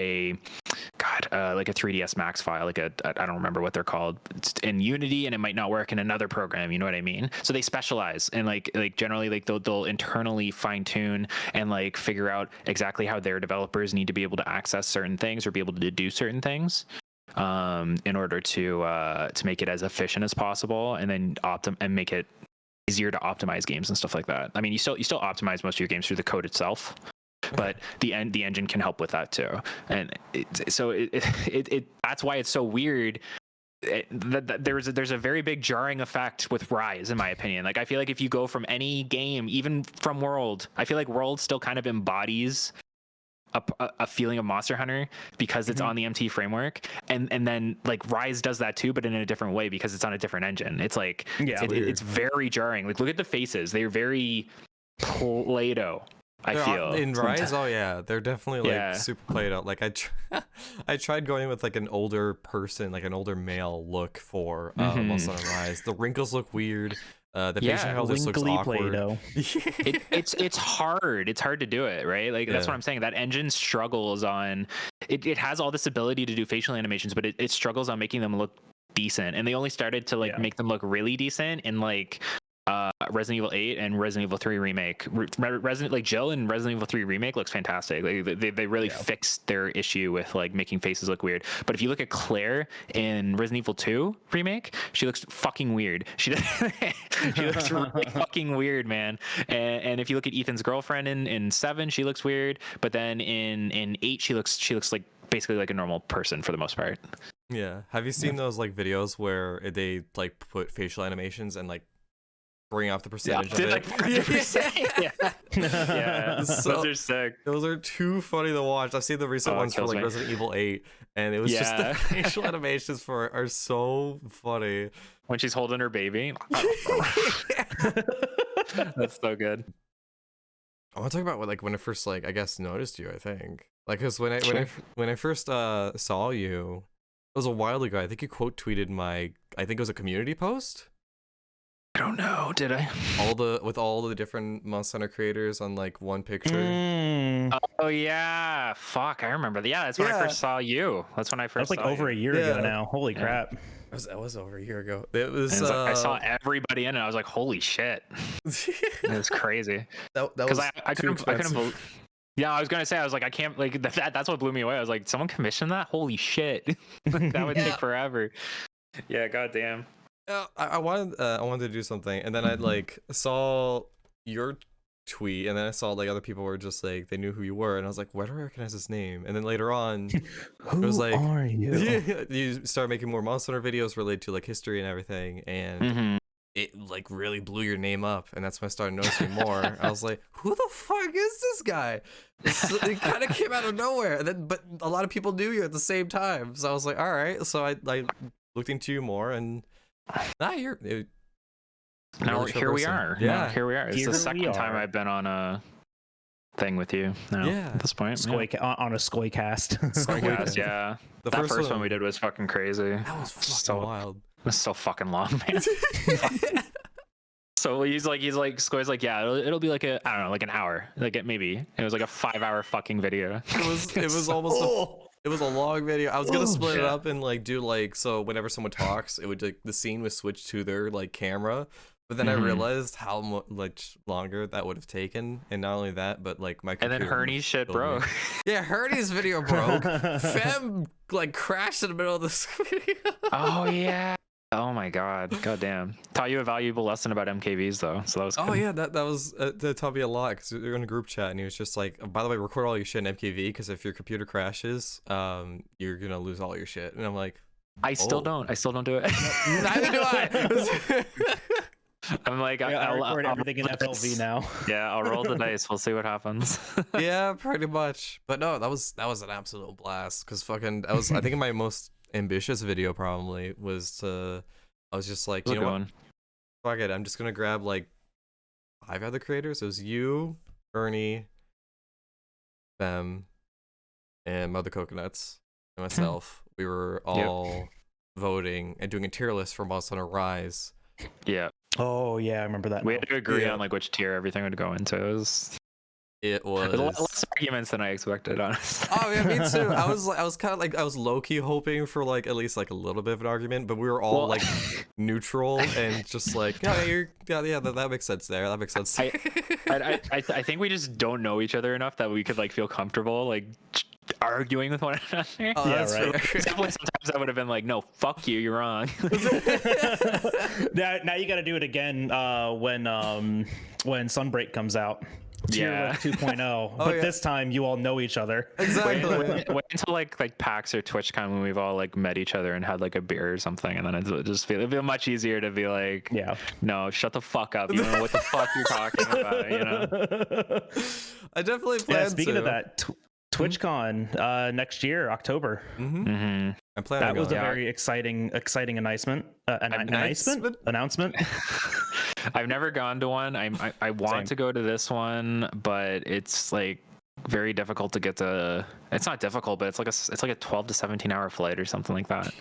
a 3ds Max file, like I don't remember what they're called, it's in Unity, and it might not work in another program. You know what I mean? So they specialize, and like generally like they'll internally fine tune and like figure out exactly how their developers need to be able to access certain things or be able to do certain things in order to make it as efficient as possible, and then and make it easier to optimize games and stuff like that. I mean, you still optimize most of your games through the code itself, but the engine can help with that too. And that's why it's so weird. There's a very big jarring effect with Rise, in my opinion. Like I feel like if you go from any game, even from World, I feel like World still kind of embodies a feeling of Monster Hunter because it's on the MT framework, and then like Rise does that too, but in a different way because it's on a different engine. It's like it's very jarring. Like look at the faces; they're very Play-Doh. I feel in Rise. Oh yeah, they're definitely like super Play-Doh. Like I tried going with like an older person, like an older male look for Monster Hunter Rise. The wrinkles look weird. The facial hair just looks awkward. It's hard. It's hard to do it, right? Like that's what I'm saying. That engine struggles on. It has all this ability to do facial animations, but it struggles on making them look decent. And they only started to like make them look really decent in like Resident Evil 8 and Resident Evil 3 remake. Like Jill in Resident Evil 3 remake looks fantastic. Like they really fixed their issue with like making faces look weird. But if you look at Claire in Resident Evil 2 remake, she looks fucking weird. She looks really fucking weird, man. And if you look at Ethan's girlfriend in 7, she looks weird. But then in 8, she looks like basically like a normal person for the most part. Yeah. Have you seen those like videos where they like put facial animations and like bring up the percentage of it? Like 100%. Yeah. So, those are sick. Those are too funny to watch. I've seen the recent ones for like Resident Evil 8, and it was just the facial animations for it are so funny. When she's holding her baby. That's so good. I want to talk about like when I first like I guess noticed you. I think like because when I first saw you, it was a while ago. I think you quote tweeted I think it was a community post. I don't know. Did I? With all the different Monster Hunter creators on like one picture. Oh yeah, fuck! I remember. Yeah, that's when I first saw you. That's when I first. That's like over a year ago now. Holy crap! That was over a year ago. It was. I saw everybody in it. I was like, holy shit! It was crazy. That was I couldn't believe. Yeah, I was gonna say, I was like, I can't like that's what blew me away. I was like, someone commissioned that? Holy shit! That would take forever. Yeah, goddamn. I wanted to do something, and then I like saw your tweet, and then I saw like other people were just like they knew who you were, and I was like, where do I recognize his name? And then later on, it was like, who are you? You started making more Monster Hunter videos related to like history and everything, and it like really blew your name up, and that's when I started noticing more. I was like, who the fuck is this guy? It kind of came out of nowhere, and then but a lot of people knew you at the same time, so I was like, all right. So I looked into you more, and now here we are. Yeah, here we are. It's the second time I've been on a thing with you now. Yeah, at this point, on a SkojCast. SkojCast, yeah. The first one we did was fucking crazy. That was fucking wild. It was so fucking long, man. So he's like, Skoy's like, yeah, it'll be like I don't know, like an hour, like it was like a 5-hour fucking video. It was almost. It was a long video. I was gonna split it up and like do like so whenever someone talks, it would like the scene would switch to their like camera. But then I realized how much longer that would have taken, and not only that, but like my computer. And then Herney's shit broke. Yeah, Herney's video broke. Fem like crashed in the middle of this video. Oh yeah. Oh my god. Goddamn. Taught you a valuable lesson about MKVs though, so that was. Oh yeah, that was that taught me a lot because we were in a group chat and he was just like, by the way, record all your shit in MKV because if your computer crashes, you're gonna lose all your shit. And I'm like, I still don't do it. Neither do I. I'm like, I'll record everything in FLV now. Yeah, I'll roll the dice. We'll see what happens. Yeah, pretty much. But no, that was an absolute blast because fucking I think my most ambitious video probably was I was just like, you know what? Fuck it, I'm just gonna grab like 5 other creators. It was you, Ernie, them, and Mother Coconuts, and myself. We were all voting and doing a tier list for Monster Hunter Rise. Yeah. Oh yeah, I remember that. We had to agree on like which tier everything would go into. It was less arguments than I expected, honestly. Oh yeah, me too. I was kind of like I was low key hoping for like at least like a little bit of an argument, but we were all like neutral and just like yeah, that makes sense there. That makes sense. I think we just don't know each other enough that we could like feel comfortable like arguing with one another. Oh, yeah, right. Definitely sometimes I would have been like, no, fuck you, you're wrong. Now you got to do it again when Sunbreak comes out. Tier 2.0, but this time you all know each other. Exactly. Wait until like PAX or TwitchCon when we've all like met each other and had like a beer or something, and then it'd feel much easier to be like, no, shut the fuck up. You don't know what the fuck you're talking about. You know. I definitely plan. Yeah, speaking of that, TwitchCon next year, October. I'm planning. That was a very exciting announcement. Announcement. I've never gone to one. I want to go to this one, but it's like very difficult to get to. It's not difficult, but it's like a 12 to 17 hour flight or something like that.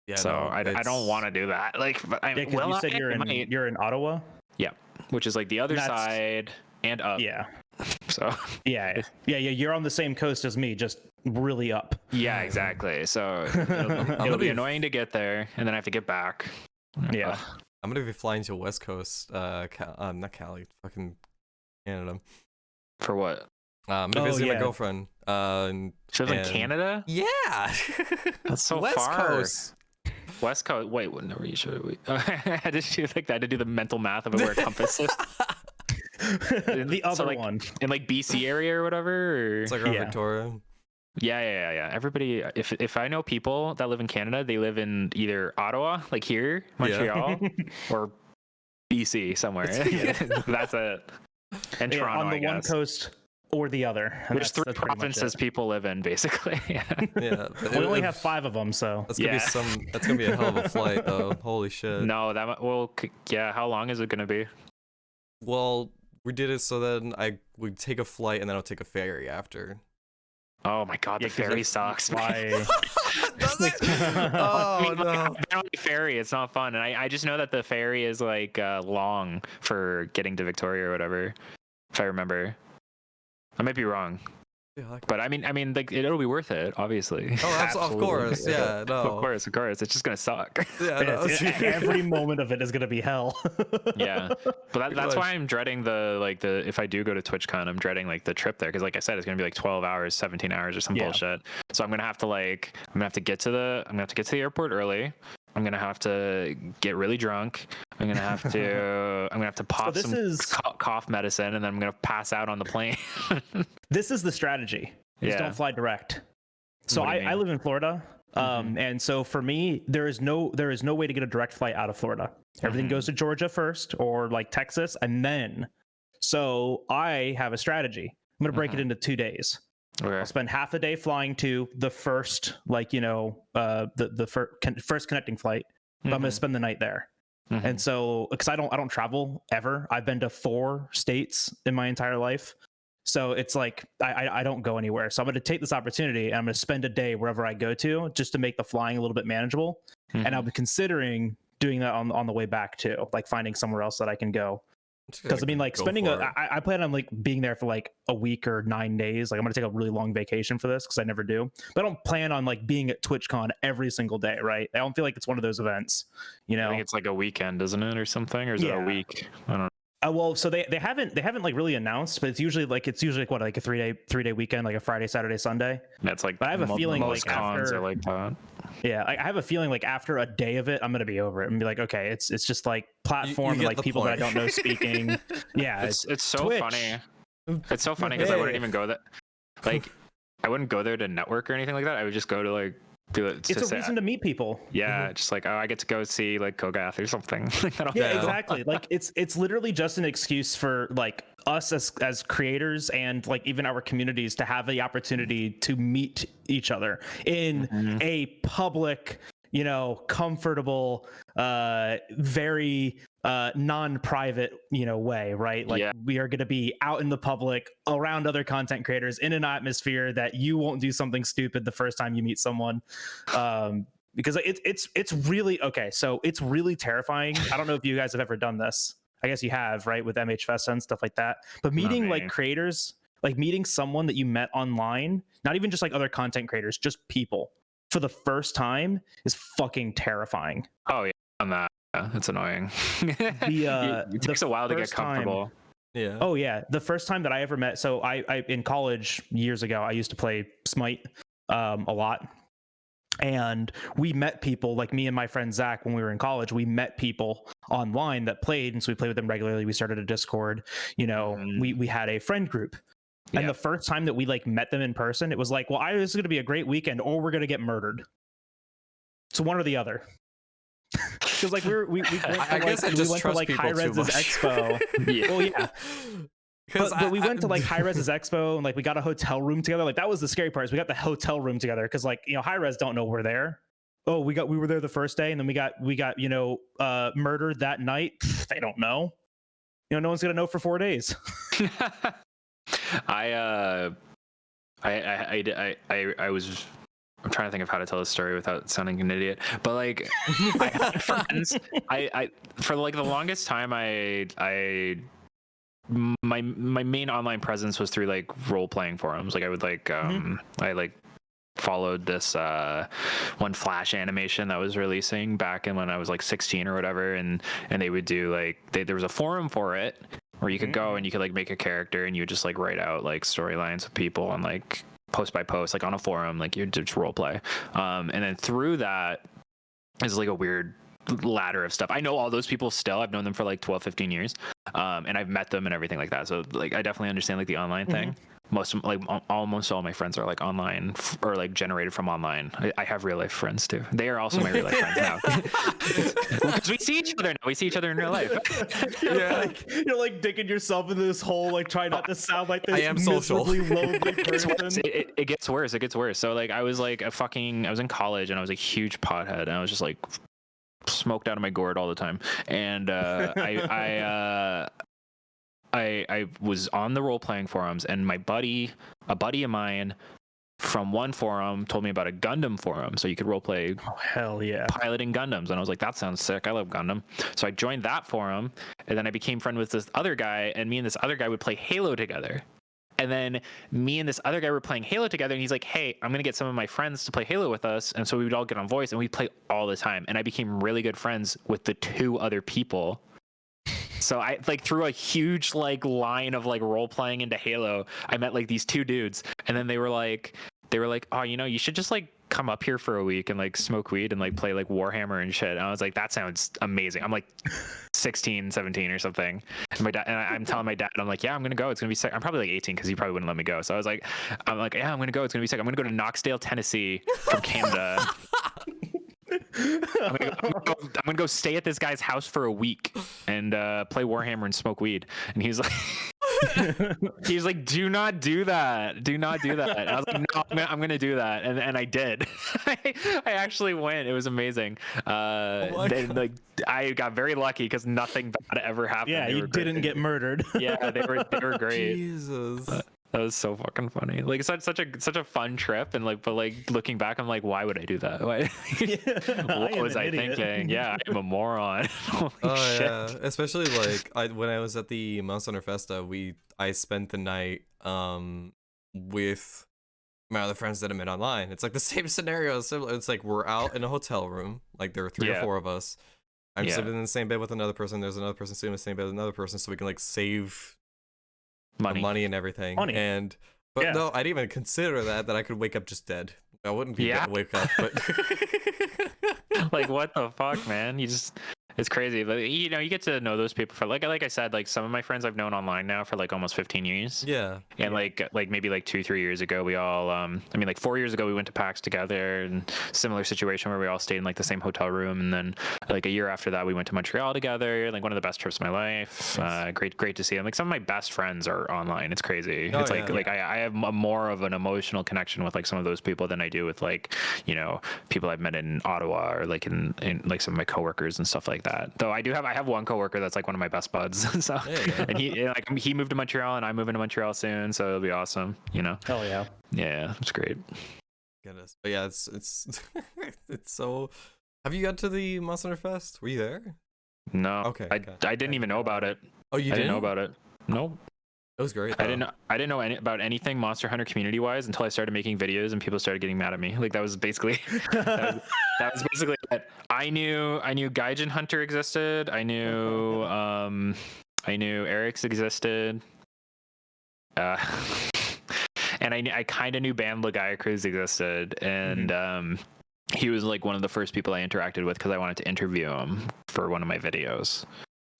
Yeah. So no, I don't want to do that. Like, but you said you're in Ottawa. Yeah, which is like the other side and up. Yeah. So yeah, you're on the same coast as me, just really up. Yeah, exactly. So it'll be annoying to get there, and then I have to get back. Yeah. I'm gonna be flying to West Coast, not Cali, fucking Canada. For what? I'm gonna visit my girlfriend. She lives in Canada? Yeah. That's so West far. Coast. West Coast. Wait, were you sure? I had to do the mental math of where compass is. The other one in like BC area or whatever. Or... It's like around Victoria. Yeah. Everybody, if I know people that live in Canada, they live in either Ottawa, like here, Montreal, or BC somewhere. That's it. And Toronto, on the one coast or the other. There's 3 provinces people live in, basically. Yeah. We only have 5 of them, so that's gonna be that's gonna be a hell of a flight, though. Holy shit. No, how long is it gonna be? Well, we did it so then I would take a flight and then I'll take a ferry after. Oh my god, the ferry sucks. Oh no. Ferry, it's not fun. And I just know that the ferry is like long for getting to Victoria or whatever, if I remember. I might be wrong. But I mean, like it'll be worth it, obviously. Oh, of course, yeah, no. Of course, it's just gonna suck. Yeah, no. Every moment of it is gonna be hell. Yeah, but that's why I'm dreading the if I do go to TwitchCon, I'm dreading like the trip there because, like I said, it's gonna be like 12 hours, 17 hours, or some bullshit. So I'm gonna have to get to the airport early. I'm gonna have to get really drunk. I'm gonna have to pop some cough medicine, and then I'm gonna pass out on the plane. This is the strategy. Just don't fly direct. So I live in Florida, and so for me, there is no way to get a direct flight out of Florida. Everything goes to Georgia first, or like Texas, and then. So I have a strategy. I'm gonna break it into 2 days. Okay. I'll spend half a day flying to the first, the first connecting flight. But I'm gonna spend the night there. And so, because I don't travel ever. I've been to 4 states in my entire life. So it's like I don't go anywhere. So I'm going to take this opportunity and I'm going to spend a day wherever I go to, just to make the flying a little bit manageable. And I'll be considering doing that on the way back too, like finding somewhere else that I can go. Because I mean, like spending I plan on like being there for like a week or 9 days. Like I'm gonna take a really long vacation for this because I never do. But I don't plan on like being at TwitchCon every single day, right? I don't feel like it's one of those events, you know. I think it's like a weekend, isn't it, or something, or is it a week? I don't know. Well, so they haven't like really announced, but it's usually like what, like a 3-day weekend, like a Friday, Saturday, Sunday. That's like. But I have a feeling most like cons are like that. Yeah, I have a feeling like after a day of it, I'm gonna be over it and be like, okay, it's just like platform and like people that I don't know speaking. Yeah, it's so Twitch. Funny. It's so funny because I wouldn't even go that. Like, I wouldn't go there to network or anything like that. I would just go to like. It's a reason to meet people. Yeah, just like, oh, I get to go see like Kogath or something. Yeah, exactly. Like it's literally just an excuse for like us as creators and like even our communities to have the opportunity to meet each other in a public, you know, comfortable, very non-private, you know, way, right? Like we are going to be out in the public around other content creators in an atmosphere that you won't do something stupid the first time you meet someone. Because it's really okay. So it's really terrifying. I don't know if you guys have ever done this. I guess you have, right? With MH Fest and stuff like that. But meeting like creators, like meeting someone that you met online, not even just like other content creators, just people for the first time is fucking terrifying. Oh yeah, on that. It's annoying. It takes a while to get comfortable. Yeah. Oh yeah. The first time that I ever met, so I in college years ago, I used to play Smite a lot. And we met people, like me and my friend Zach, when we were in college, we met people online that played. And so we played with them regularly. We started a Discord, you know, we had a friend group. And the first time that we like met them in person, it was like, well, this is going to be a great weekend or we're going to get murdered. So one or the other. Because like we went to like High Res's Expo. Well, yeah. But we went to like High Res's Expo and like we got a hotel room together. Like that was the scary part. Is we got the hotel room together because like, you know, High Res don't know we're there. Oh, we were there the first day and then we got you know murdered that night. They don't know. You know, no one's gonna know for 4 days. I was. I'm trying to think of how to tell this story without sounding an idiot. But like, I had friends. I for like the longest time, my main online presence was through like role playing forums. Like I would like I like followed this one Flash animation that was releasing back in when I was like 16 or whatever, and they would do like there was a forum for it where you could go and you could like make a character and you would just like write out like storylines with people and like post by post, like on a forum, like you just role play, and then through that is like a weird ladder of stuff. I know all those people still. I've known them for like 12-15 years, and I've met them and everything like that, so like I definitely understand like the online thing. Almost all my friends are like online or like generated from online. I have real life friends too. They are also my real life friends now. Because we see each other now. We see each other in real life. You're like digging yourself into this hole, like trying not to sound like this. I am social. Lonely person. It gets worse. It gets worse. So like I was like I was in college and I was a huge pothead and I was just like smoked out of my gourd all the time. And I was on the role-playing forums, and a buddy of mine from one forum told me about a Gundam forum, so you could role-play. Oh, hell yeah. Piloting Gundams, and I was like, that sounds sick. I love Gundam. So I joined that forum, and then I became friends with this other guy, and me and this other guy would play Halo together. And then me and this other guy were playing Halo together, and he's like, hey, I'm going to get some of my friends to play Halo with us. And so we would all get on voice, and we'd play all the time. And I became really good friends with the two other people. So I like through a huge like line of like role playing into Halo, I met like these two dudes, and then they were like, oh, you know, you should just like come up here for a week and like smoke weed and like play like Warhammer and shit. And I was like, that sounds amazing. I'm like 16, 17 or something. And my dad, and I'm telling my dad, I'm like, yeah, I'm gonna go. It's gonna be sick. I'm probably like 18 because he probably wouldn't let me go. So I was like, yeah, I'm gonna go. It's gonna be sick. I'm gonna go to Knoxdale, Tennessee from Canada. I'm gonna go stay at this guy's house for a week and play Warhammer and smoke weed. And he's like, do not do that. Do not do that. And I was like, no, I'm gonna do that. And I did. I actually went. It was amazing. Like I got very lucky because nothing bad ever happened. Yeah, you didn't get murdered. Yeah, they were great. Jesus. That was so fucking funny. Like it's such a fun trip, and like, but like looking back, I'm like, why would I do that? Why? What was I thinking? Yeah, I'm a moron. Holy shit. Yeah, especially like when I was at the Monster Hunter Festa, I spent the night with my other friends that I met online. It's like the same scenario, similar. It's like we're out in a hotel room, like there were 3 or 4 of us. I'm sleeping in the same bed with another person. There's another person sleeping in the same bed with another person, so we can like save money and everything. But no, I didn't even consider that I could wake up just dead. I wouldn't be able to wake up, but like what the fuck, man? It's crazy. Like, you know, you get to know those people for like I said, like some of my friends I've known online now for like almost 15 years. Yeah. And like maybe like 2-3 years ago, we all like 4 years ago we went to PAX together, and similar situation where we all stayed in like the same hotel room, and then like a year after that we went to Montreal together, like one of the best trips of my life. Nice. Great to see them. Like some of my best friends are online. It's crazy. It's like I have more of an emotional connection with like some of those people than I do with like, you know, people I've met in Ottawa or like in like some of my coworkers and stuff like that. Though I have one coworker that's like one of my best buds. So and he moved to Montreal, and I'm moving to Montreal soon, so it'll be awesome, you know. Hell yeah. Yeah, it's great. Goodness. But yeah, it's it's so. Have you got to the Monster Hunter Fest? Were you there? No. Okay. I didn't even know about it. Oh, you didn't know about it? Nope. It was great. I didn't know about anything Monster Hunter community wise until I started making videos and people started getting mad at me. Like that was basically that was basically it. I knew Gaijin Hunter existed. I knew Eric's existed. And I kind of knew Band Lagaya Cruz existed, and he was like one of the first people I interacted with because I wanted to interview him for one of my videos,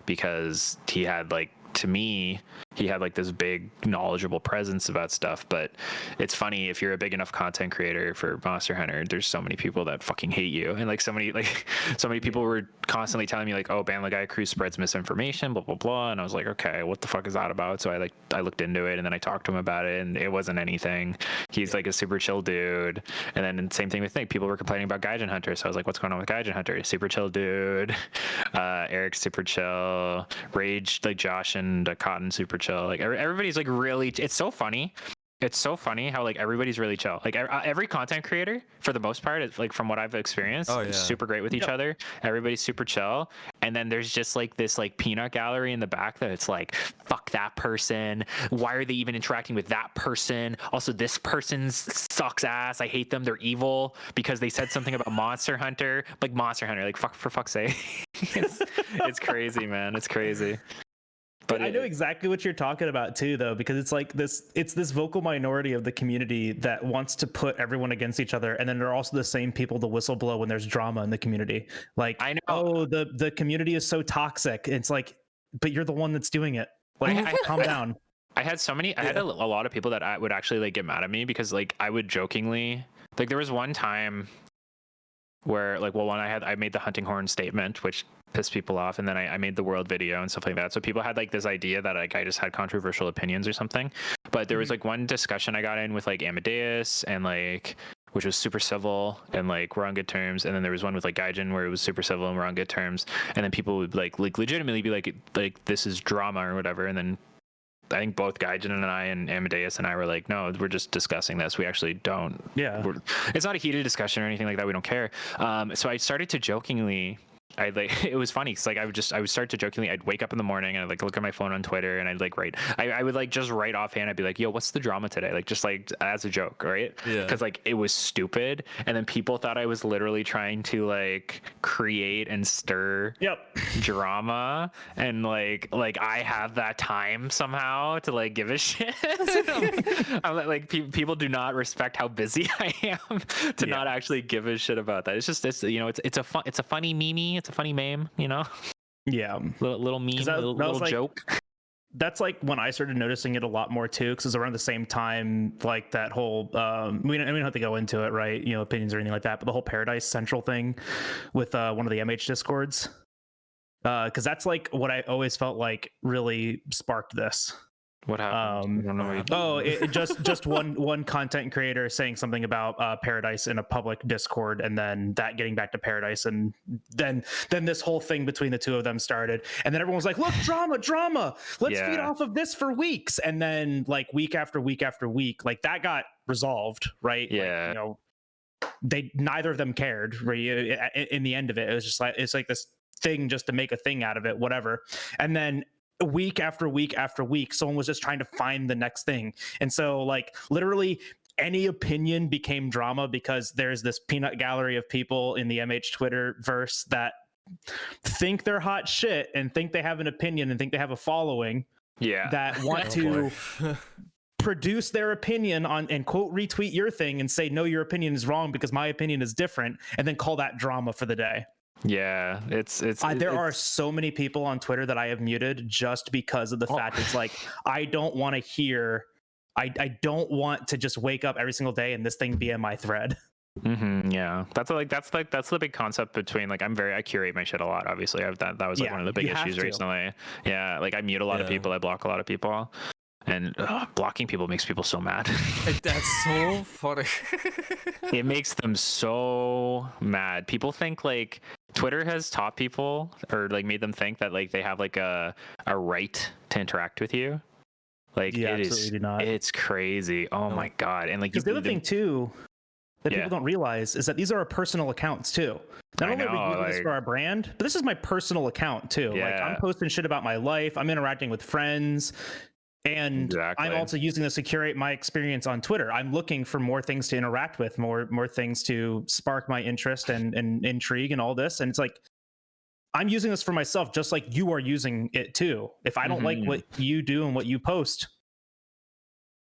because he had like, to me, he had like this big knowledgeable presence about stuff. But it's funny, if you're a big enough content creator for Monster Hunter, there's so many people that fucking hate you, and like so many people were constantly telling me like, oh, Band Lagaya Cruz spreads misinformation, blah blah blah, and I was like, okay, what the fuck is that about? So I looked into it, and then I talked to him about it, and it wasn't anything. He's like a super chill dude. And then same thing with Nick, people were complaining about Gaijin Hunter, so I was like, what's going on with Gaijin Hunter? Super chill dude. Eric's super chill. Rage, like Josh and Cotton, super chill. Like everybody's like really, it's so funny it's so funny how like everybody's really chill. Like every content creator, for the most part, like from what I've experienced, is super great with each other. Everybody's super chill. And then there's just like this like peanut gallery in the back that it's like, fuck that person. Why are they even interacting with that person? Also, this person sucks ass. I hate them. They're evil because they said something about Monster Hunter. Like Monster Hunter, like fuck, for fuck's sake. It's crazy, man. It's crazy. But I know exactly what you're talking about too, though, because it's like it's this vocal minority of the community that wants to put everyone against each other, and then they're also the same people to whistleblow when there's drama in the community. Like, I know, oh, the community is so toxic. It's like, but you're the one that's doing it. Like, calm down. I had I had a lot of people that I would actually like get mad at me because like I would jokingly, like there was one time where like, well, when I made the hunting horn statement, which pissed people off, and then I made the world video and stuff like that. So people had like this idea that like I just had controversial opinions or something. But there was like one discussion I got in with like Amadeus and like, which was super civil and like we're on good terms. And then there was one with like Gaijin where it was super civil and we're on good terms. And then people would like legitimately be like this is drama or whatever. And then I think both Gaijin and I and Amadeus and I were like, no, we're just discussing this. We actually don't. Yeah. It's not a heated discussion or anything like that. We don't care. So I started to jokingly, it was funny because like I would start to jokingly, I'd wake up in the morning and I'd like look at my phone on Twitter and I'd like write, I would like just write offhand. I'd be like, yo, what's the drama today? Like just like as a joke, right? Yeah. Because like it was stupid, and then people thought I was literally trying to like create and stir drama, and like I have that time somehow to like give a shit. I'm like people do not respect how busy I am to not actually give a shit about that. It's just you know it's a funny meme. It's a funny meme, you know? Yeah. Little meme, little like, joke. That's like when I started noticing it a lot more too, because it was around the same time, like that whole, we don't have to go into it, right? You know, opinions or anything like that, but the whole Paradise Central thing with one of the MH Discords. Because that's like what I always felt like really sparked this. What happened? I don't know it just one content creator saying something about Paradise in a public Discord, and then that getting back to Paradise, and then this whole thing between the two of them started, and then everyone was like, look, drama, let's feed off of this for weeks, and then like week after week after week, like that got resolved, right? Yeah. Like, you know, neither of them cared, right? In the end of it, it was just like, it's like this thing just to make a thing out of it, whatever. And then week after week after week, someone was just trying to find the next thing. And so like literally any opinion became drama because there's this peanut gallery of people in the MH Twitter verse that think they're hot shit and think they have an opinion and think they have a following that want to produce their opinion on and quote retweet your thing and say, no, your opinion is wrong because my opinion is different, and then call that drama for the day. Yeah, there are so many people on Twitter that I have muted just because of the fact it's like I don't want to hear, I don't want to just wake up every single day and this thing be in my thread. Yeah, that's the big concept between like I curate my shit a lot. Obviously, that was like one of the big issues recently. Yeah, like I mute a lot of people, I block a lot of people. And blocking people makes people so mad. That's so funny. It makes them so mad. People think like Twitter has taught people or like made them think that like they have like a right to interact with you. Like it is, it's crazy. Oh my God. And like the other thing too that people don't realize is that these are our personal accounts too. Not only are we doing this for our brand, but this is my personal account too. Like I'm posting shit about my life. I'm interacting with friends. And I'm also using this to curate my experience on Twitter. I'm looking for more things to interact with, more things to spark my interest and intrigue and all this. And it's like, I'm using this for myself, just like you are using it too. If I don't like what you do and what you post,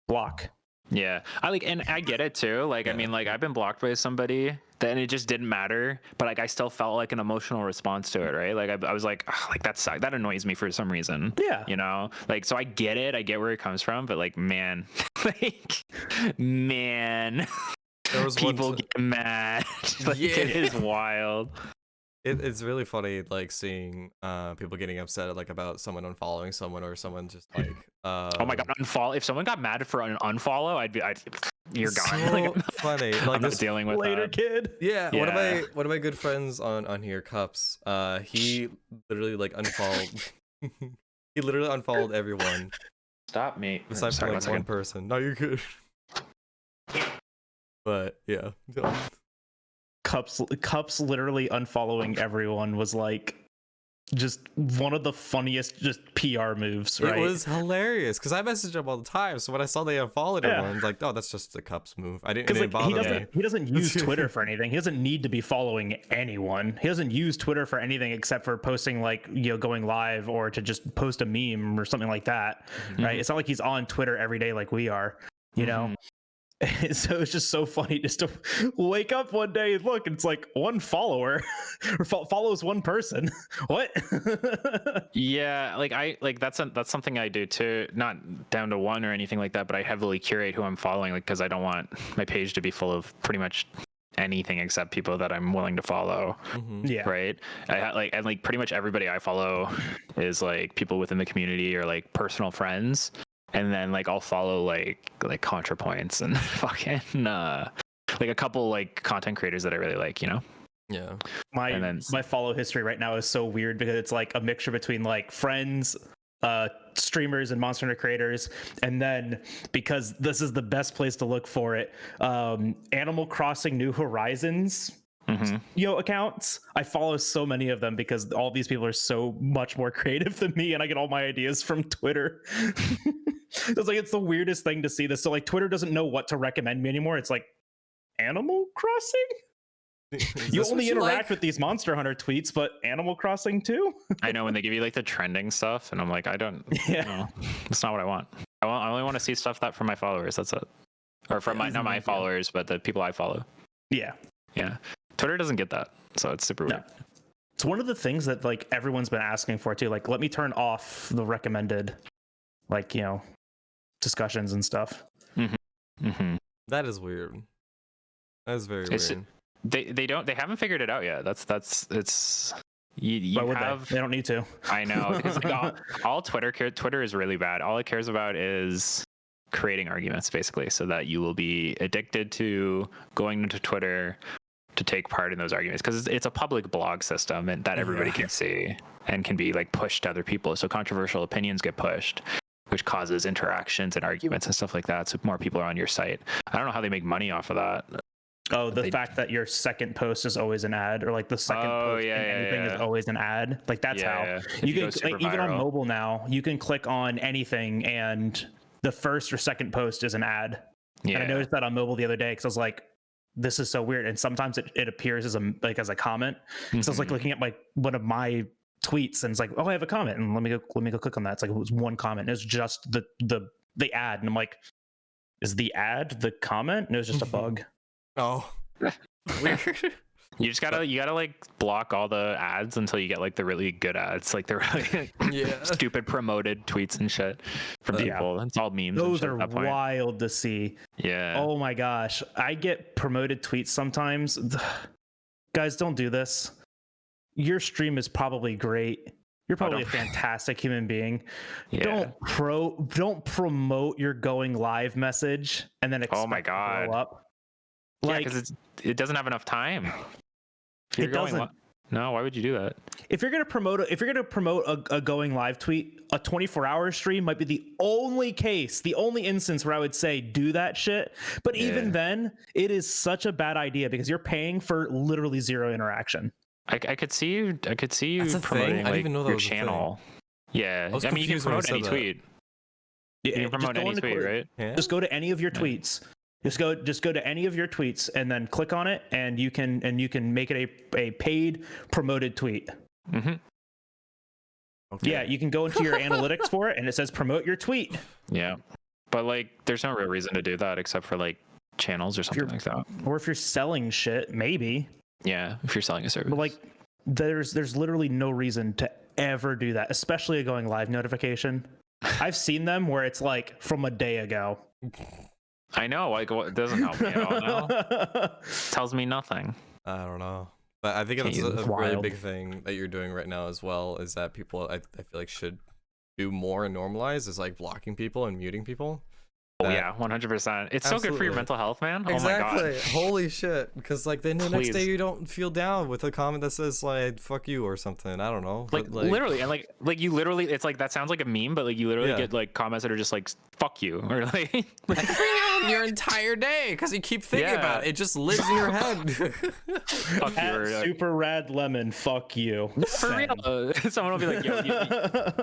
block. Yeah, I get it too. Like, I mean, like I've been blocked by somebody, then it just didn't matter, but like I still felt like an emotional response to it, right? Like I was like, oh, like that annoys me for some reason. Yeah, you know, like so I get it, I get where it comes from, but like man, people get mad. Like, it is wild. It's really funny, like seeing people getting upset like about someone unfollowing someone or someone just like oh my God, unfollow. If someone got mad for an unfollow, I'd you're gone. So like, funny. Like I'm not dealing with later, that. kid. Yeah, one of my good friends on here, Cups. He literally like unfollowed. He literally unfollowed everyone Stop me. Besides for like one person. No, you're good. But yeah. Cups literally unfollowing everyone was like just one of the funniest just PR moves, right? It was hilarious because I message him all the time. So when I saw they unfollowed everyone, I was like, oh, that's just the Cups move. I didn't even bother me. He doesn't use Twitter for anything. He doesn't need to be following anyone. He doesn't use Twitter for anything except for posting like, you know, going live or to just post a meme or something like that, right? It's not like he's on Twitter every day like we are, you know? So it's just so funny just to wake up one day and look, and it's like one follower or follows one person. What? Yeah, like that's something I do too. Not down to one or anything like that, but I heavily curate who I'm following, like because I don't want my page to be full of pretty much anything except people that I'm willing to follow. Yeah. Right. And pretty much everybody I follow is like people within the community or like personal friends. And then like I'll follow like ContraPoints and fucking like a couple like content creators that I really like, you know? Yeah. My follow history right now is so weird because it's like a mixture between like friends, streamers and Monster Hunter creators, and then because this is the best place to look for it, Animal Crossing New Horizons accounts. I follow so many of them because all these people are so much more creative than me, and I get all my ideas from Twitter. It's like it's the weirdest thing to see this. So like Twitter doesn't know what to recommend me anymore. It's like Animal Crossing. You only interact with these Monster Hunter tweets, but Animal Crossing too. I know when they give you like the trending stuff, and I'm like, I don't. No, that's not what I want. I only want to see stuff that from my followers. That's it, or from not my followers, but the people I follow. Yeah. Twitter doesn't get that, so it's super weird. It's one of the things that like everyone's been asking for too. Like, let me turn off the recommended, like, you know, discussions and stuff. That is weird. That is very weird. They haven't figured it out yet. It's you have. They don't need to. I know. Because like all Twitter is really bad. All it cares about is creating arguments, basically, so that you will be addicted to going into Twitter to take part in those arguments, because it's a public blog system and that everybody can see and can be like pushed to other people. So controversial opinions get pushed, which causes interactions and arguments and stuff like that. So more people are on your site. I don't know how they make money off of that. Oh, the fact that your second post is always an ad, or like the second post in anything is always an ad. Like that's how you can like, even on mobile now, you can click on anything and the first or second post is an ad. And I noticed that on mobile the other day because I was like, this is so weird. And sometimes it appears as a comment. So I was like looking at one of my tweets and it's like, oh, I have a comment, and let me go click on that. It's like it was one comment. It was just the ad, and I'm like, is the ad the comment? And it was just a bug. Oh, weird. You gotta like block all the ads until you get like the really good ads, like the really stupid promoted tweets and shit from people. It's all memes. Those are wild to see. Yeah. Oh my gosh, I get promoted tweets sometimes. Guys, don't do this. Your stream is probably great. You're probably a fantastic human being. Yeah. Don't promote your going live message and then expect to blow up. Like, because it doesn't have enough time. It doesn't. No, why would you do that? If you're gonna promote a going live tweet, a 24-hour stream might be the only instance where I would say do that shit. But even then, it is such a bad idea because you're paying for literally zero interaction. I could see you promoting like your channel. Yeah, I mean you can promote any tweet. You can promote any tweet, right? Yeah. Just go to any of your tweets. Just go to any of your tweets and then click on it, and you can make it a paid promoted tweet. Okay. Yeah, you can go into your analytics for it, and it says promote your tweet. Yeah, but like, there's no real reason to do that except for like channels or something like that. Or if you're selling shit, maybe. Yeah, if you're selling a service. But like, there's literally no reason to ever do that, especially a going live notification. I've seen them where it's like from a day ago. I know, like, it doesn't help me at all now. Tells me nothing. I don't know. But I think it's a really big thing that you're doing right now as well, is that people, I feel like, should do more and normalize is like blocking people and muting people. Oh yeah, 100%. It's so good for your mental health, man. Exactly. Oh my god. Holy shit. Because like then the next day you don't feel down with a comment that says like "fuck you" or something. I don't know. Like literally, and like you literally, it's like that sounds like a meme, but like you literally get like comments that are just like "fuck you" or like your entire day because you keep thinking about it. It just lives in your head. Fuck you. SuperRad lemon. Fuck you. For real. Someone will be like, "Yo,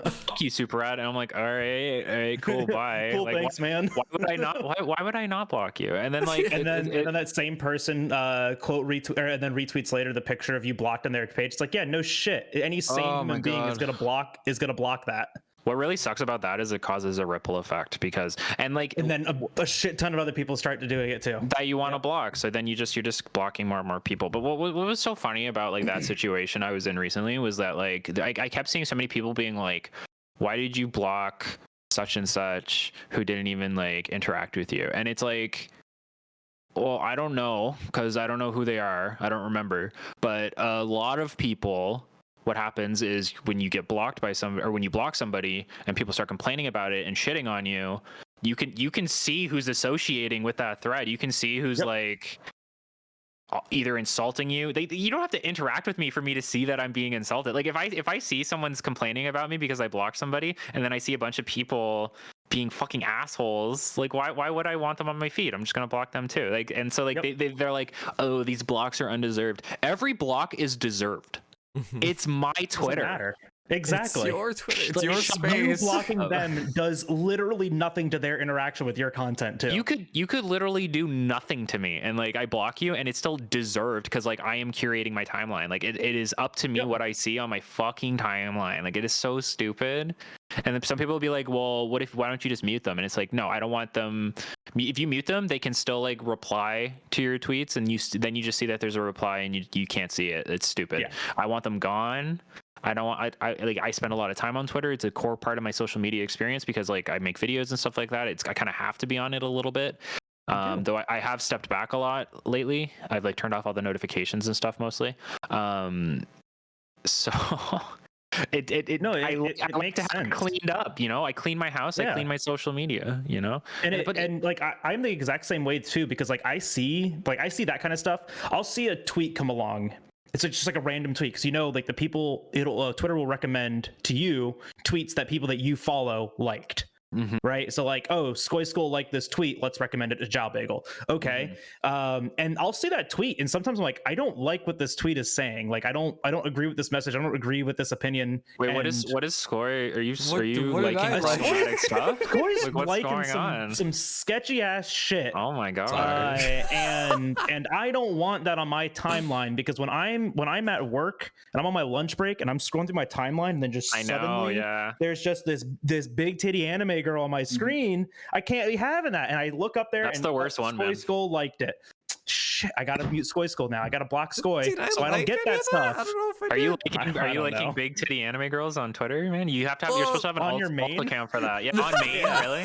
fuck you, SuperRad," and I'm like, "All right, cool, bye." Cool, like, thanks, man. Why would I not? Why would I not block you? And then like, and then that same person quote retweet and then retweets later the picture of you blocked on their page. It's like, yeah, no shit. Any sane human being is gonna block that. What really sucks about that is it causes a ripple effect because and then a shit ton of other people start to doing it too that you want to block. So then you're just blocking more and more people. But what was so funny about like that situation I was in recently was that like I kept seeing so many people being like, why did you block such and such who didn't even like interact with you? And it's like, well, I don't know because I don't know who they are. I don't remember. But a lot of people, what happens is when you get blocked by when you block somebody and people start complaining about it and shitting on you, you can see who's associating with that thread. You can see who's like either insulting you. You don't have to interact with me for me to see that I'm being insulted. Like if I see someone's complaining about me because I blocked somebody and then I see a bunch of people being fucking assholes, like why would I want them on my feed? I'm just gonna block them too. Like, and so like they're like, oh, these blocks are undeserved. Every block is deserved. It's my Twitter. Doesn't matter. Exactly. It's your Twitter. It's your space. You blocking them does literally nothing to their interaction with your content too. You could literally do nothing to me and like I block you and it's still deserved because like I am curating my timeline. Like it is up to me what I see on my fucking timeline. Like it is so stupid. And then some people will be like, well, why don't you just mute them? And it's like, no, I don't want them. If you mute them, they can still like reply to your tweets and then you just see that there's a reply and you can't see it. It's stupid. Yeah. I want them gone. I don't want. I spend a lot of time on Twitter. It's a core part of my social media experience because like I make videos and stuff like that. I kind of have to be on it a little bit. Though I have stepped back a lot lately. I've like turned off all the notifications and stuff mostly. So it like to have it cleaned up. You know, I clean my house. I clean my social media. You know, and like I'm the exact same way too because like I see that kind of stuff. I'll see a tweet come along. It's just like a random tweet because like the people Twitter will recommend to you tweets that people that you follow liked. Right, so like, oh, SkojSkull liked this tweet, let's recommend it to Jalbagel. Okay. And I'll see that tweet and sometimes I'm like, I don't like what this tweet is saying. Like I don't agree with this message. I don't agree with this opinion. Wait, what is Skoj? Are you liking problematic stuff? Skoj's like, liking some sketchy ass shit. Oh my god. And I don't want that on my timeline because when I'm at work and I'm on my lunch break and I'm scrolling through my timeline and then just suddenly there's just this big titty anime girl on my screen. I can't be having that. And I look up there That's and the worst one, man. SkojSkull liked it. Shit, I gotta mute SkojSkull now. I gotta block Skoj so I don't get that stuff. I don't know if Are you liking big titty anime girls on Twitter, man? You have to have. You're supposed to have an alt account for that. Yeah, on main, really.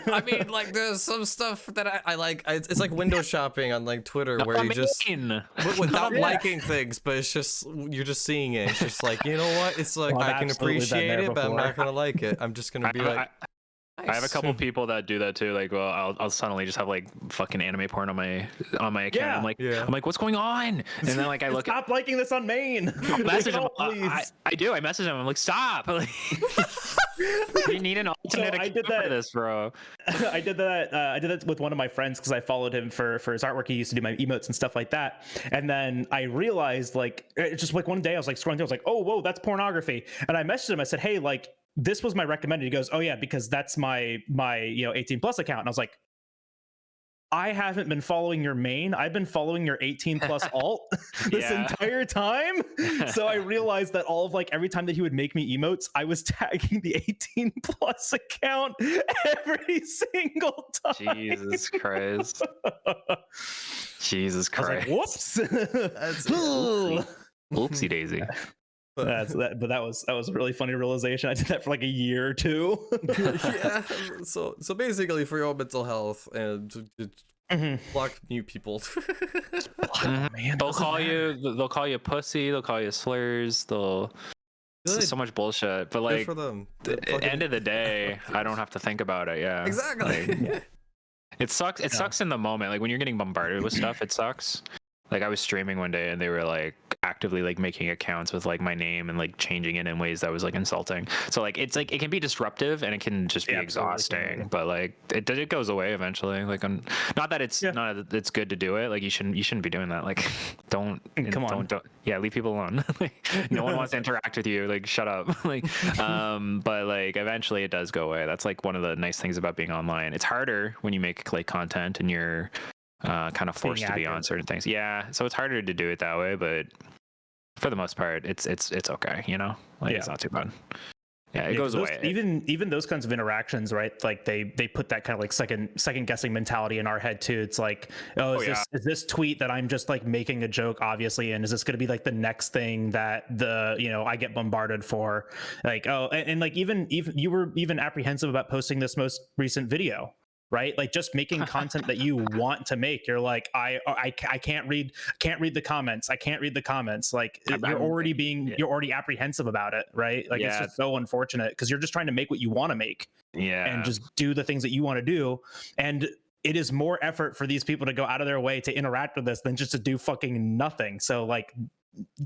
I mean, like, there's some stuff that I like. It's like window shopping on like Twitter, where you just without liking things, but it's just you're just seeing it. It's just like, you know what? It's like I can appreciate it, but I'm not gonna like it. I'm just gonna be like. I have a couple people that do that too. Like, well, I'll suddenly just have like fucking anime porn on my account. Yeah, I'm like, what's going on? And then like I look. Stop liking this on main. Message him. I do. I message him. I'm like, stop. You need an alternate account for this, bro. I did that with one of my friends because I followed him for his artwork. He used to do my emotes and stuff like that. And then I realized like just like one day I was like scrolling through. I was like, oh whoa, that's pornography. And I messaged him. I said, hey, like. This was my recommended. He goes, oh yeah, because that's my 18 plus account. And I was like, I haven't been following your main. I've been following your 18 plus alt this entire time. So I realized that all of like every time that he would make me emotes, I was tagging the 18 plus account every single time. Jesus Christ. Jesus Christ. Like, whoops. That's Whoopsie daisy. But that was a really funny realization. I did that for like a year or two. Yeah. So basically, for your mental health and block new people. Man, they'll call you pussy. They'll call you slurs. They'll It's so much bullshit. But like, for them. At the end of the day, I don't have to think about it. Yeah, exactly. Like, it sucks. It sucks in the moment. Like when you're getting bombarded with stuff, it sucks. Like I was streaming one day and they were like actively like making accounts with like my name and like changing it in ways that was like insulting. So like it's like it can be disruptive and it can just be exhausting. But like it goes away eventually. Like not that it's it's good to do it. Like you shouldn't be doing that. Like don't leave people alone. Like no one wants to interact with you. Like shut up. Like but like eventually it does go away. That's like one of the nice things about being online. It's harder when you make like content and you're kind of forced to be on certain things. Yeah, so it's harder to do it that way, but for the most part, it's okay, you know? Like it's not too bad. Yeah, it goes away. Even those kinds of interactions, right? Like they put that kind of like second guessing mentality in our head too. It's like, is this tweet that I'm just like making a joke, obviously, and is this going to be like the next thing that I get bombarded for? Like, and like even you were even apprehensive about posting this most recent video. Right, like just making content that you want to make. You're like, I can't read the comments. I can't read the comments. Like you're already apprehensive about it, right? Like it's just so unfortunate because you're just trying to make what you want to make, and just do the things that you want to do. And it is more effort for these people to go out of their way to interact with this than just to do fucking nothing. So like,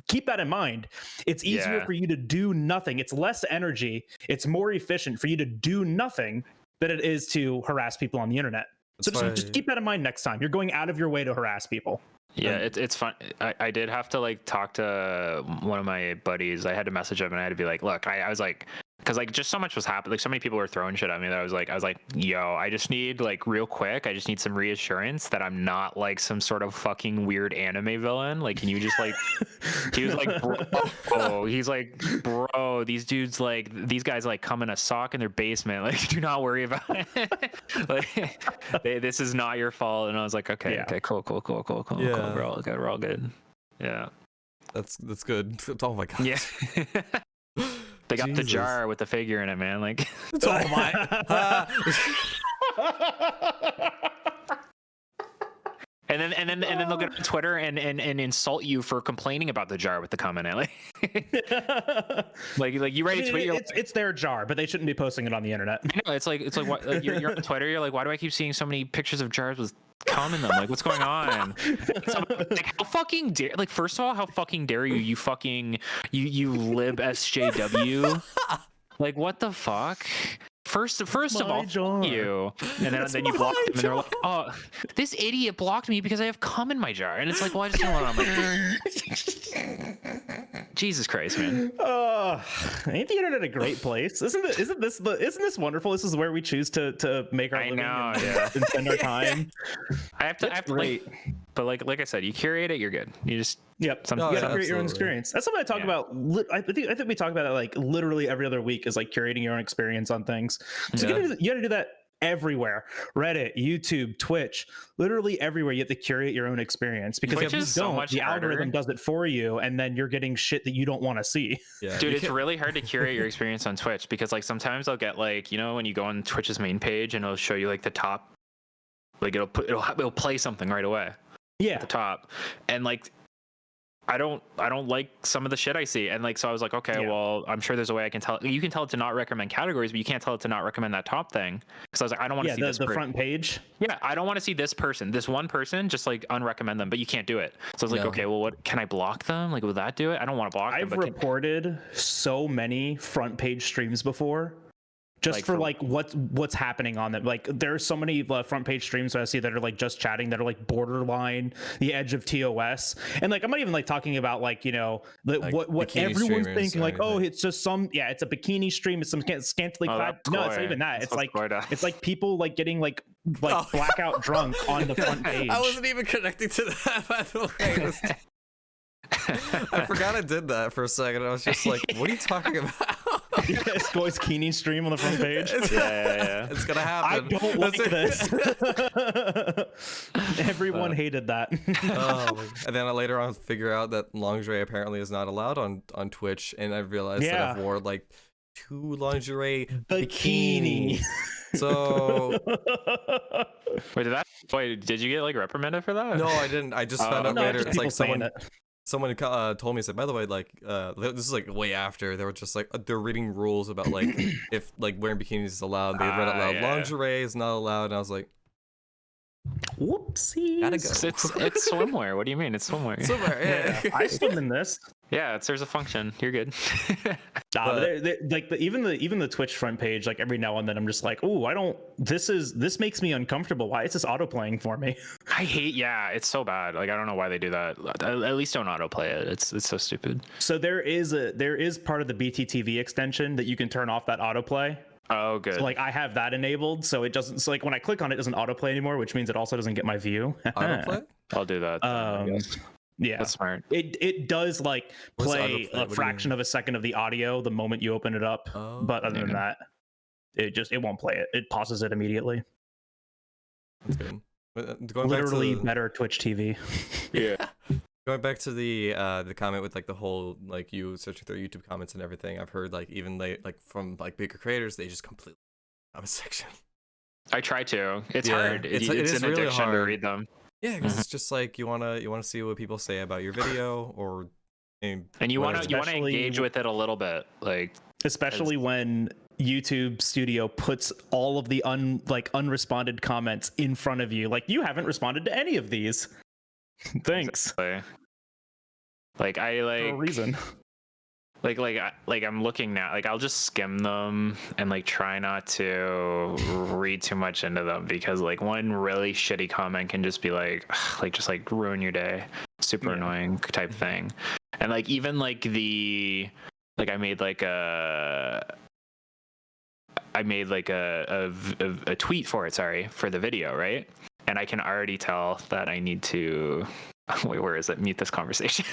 keep that in mind. It's easier for you to do nothing. It's less energy. It's more efficient for you to do nothing than it is to harass people on the internet. So just keep that in mind next time. You're going out of your way to harass people. Yeah, it's fun. I did have to like talk to one of my buddies. I had to message him and I had to be like, look, I was like, because like just so much was happening. Like so many people were throwing shit at me that I was like, yo, I just need like real quick. I just need some reassurance that I'm not like some sort of fucking weird anime villain. Like, can you just like, he was like, bro, he's like, bro, these dudes like, these guys like come in a sock in their basement. Like, do not worry about it. Like, this is not your fault. And I was like, okay, cool. Yeah. We're all good. Yeah. That's good. Oh my god. Yeah. They got the jar with the figure in it, man. Like, oh my. And then they'll get on Twitter and insult you for complaining about the jar with the comment in it. like you write a tweet. It's their jar, but they shouldn't be posting it on the internet. I know, it's like what, like you're on Twitter. You're like, why do I keep seeing so many pictures of jars with cum in them? Like, what's going on? So, like, how fucking dare? Like, first of all, how fucking dare you? You fucking you lib SJW. Like, what the fuck? First of all, you, and then you block them, and they're like, "Oh, this idiot blocked me because I have cum in my jar," and it's like, "Well, I just don't want to." Jesus Christ, man! Ain't the internet a great place? Isn't this wonderful? This is where we choose to make our living and spend our time. I have to like, but like I said, you curate it, you're good. You just you gotta create your own experience. That's something I talk about. I think we talk about it like literally every other week, is like curating your own experience on things. So you gotta do that everywhere. Reddit, YouTube, Twitch, literally everywhere. You have to curate your own experience, because if you don't, the algorithm does it for you, and then you're getting shit that you don't want to see. Yeah. Dude, it's really hard to curate your experience on Twitch, because like sometimes I'll get like, you know, when you go on Twitch's main page and it'll show you like the top, like it'll play something right away. Yeah. At the top. And like I don't like some of the shit I see. And like, so I was like, okay, well, I'm sure there's a way I can tell. You can tell it to not recommend categories, but you can't tell it to not recommend that top thing. Because I was like, I don't want to see this the front page. Yeah, I don't want to see this one person, just like unrecommend them, but you can't do it. So I was like, okay, well, what can I block them? Like, will that do it? I don't want to block them. I've reported so many front page streams before. Just like for like what's happening on them. Like there's so many front page streams that I see that are like just chatting, that are like borderline the edge of TOS. And like I'm not even like talking about like, you know, like what everyone's thinking, like, oh, it's just it's a bikini stream, it's some scantily clad. No, it's not even that. It's like people like getting like blackout drunk on the front page. I wasn't even connecting to that, by the way. I forgot I did that for a second. I was just like, what are you talking about? SkojSkull stream on the front page. Yeah. It's gonna happen. I don't like this. Everyone hated that. And then I later on figure out that lingerie apparently is not allowed on Twitch, and I realized that I've wore like 2 lingerie bikinis. So wait, did you get like reprimanded for that? No, I didn't. I just found out later. It's like someone someone told me, said, by the way, like this is like way after they were just like they're reading rules about like if like wearing bikinis is allowed. They read out loud lingerie is not allowed, and I was like, whoopsies. Gotta go. It's swimwear. What do you mean? It's swimwear. Swimwear, yeah. I swim in this. Yeah, there's a function. You're good. Like even the Twitch front page, like every now and then I'm just like, oh, this makes me uncomfortable. Why is this auto playing for me? I hate, it's so bad. Like I don't know why they do that. At least don't autoplay it. It's so stupid. So there is part of the BTTV extension that you can turn off that autoplay. Oh, good. So like I have that enabled, so it doesn't. So like when I click on it, it doesn't autoplay anymore, which means it also doesn't get my view. Autoplay? I'll do that. Yeah, that's smart. It does like play a fraction of a second of the audio the moment you open it up, but other than that, it won't play it. It pauses it immediately. That's good. Literally better Twitch TV. Yeah. Going back to the comment with like the whole like you searching through YouTube comments and everything, I've heard like even like from like bigger creators, they just completely comment section. I try to. It's hard. It's an really addiction hard to read them. Yeah, because it's just like you wanna see what people say about your video, or and you wanna engage with it a little bit, like especially when YouTube Studio puts all of the unresponded comments in front of you. Like you haven't responded to any of these. Thanks. Exactly. Like for a reason. Like I'm looking now, like I'll just skim them and like try not to read too much into them, because like one really shitty comment can just be like just like ruin your day, super annoying type thing. And like even like I made like a tweet for it, for the video, right? And I can already tell that I need to wait, where is it? Mute this conversation.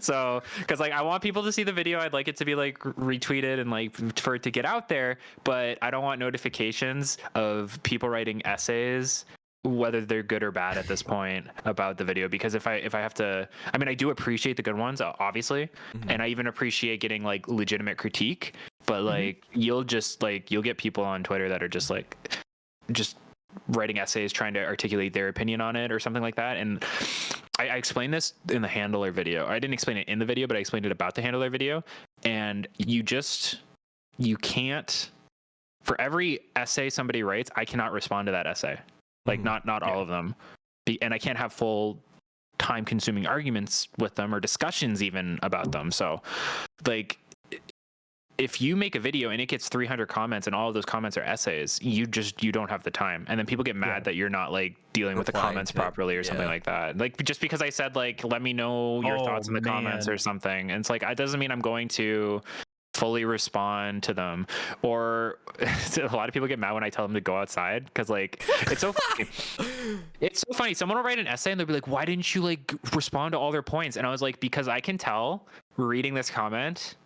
So, because like I want people to see the video, I'd like it to be like retweeted and like for it to get out there, but I don't want notifications of people writing essays, whether they're good or bad at this point, about the video. Because if I have to, I mean, I do appreciate the good ones, obviously, and I even appreciate getting like legitimate critique, but like you'll get people on Twitter that are just writing essays trying to articulate their opinion on it or something like that. And I explained this in the handler video. I didn't explain it in the video, but I explained it about the handler video. And you can't, for every essay somebody writes, I cannot respond to that essay. Like not all of them. And I can't have full time consuming arguments with them or discussions even about them. So like, if you make a video and it gets 300 comments and all of those comments are essays, you don't have the time. And then people get mad that you're not like dealing with the comments properly or something like that. Like just because I said like, let me know your thoughts in the comments or something. And it's like, it doesn't mean I'm going to fully respond to them. Or a lot of people get mad when I tell them to go outside, because like it's so funny. It's so funny. Someone will write an essay and they'll be like, why didn't you like respond to all their points? And I was like, because I can tell reading this comment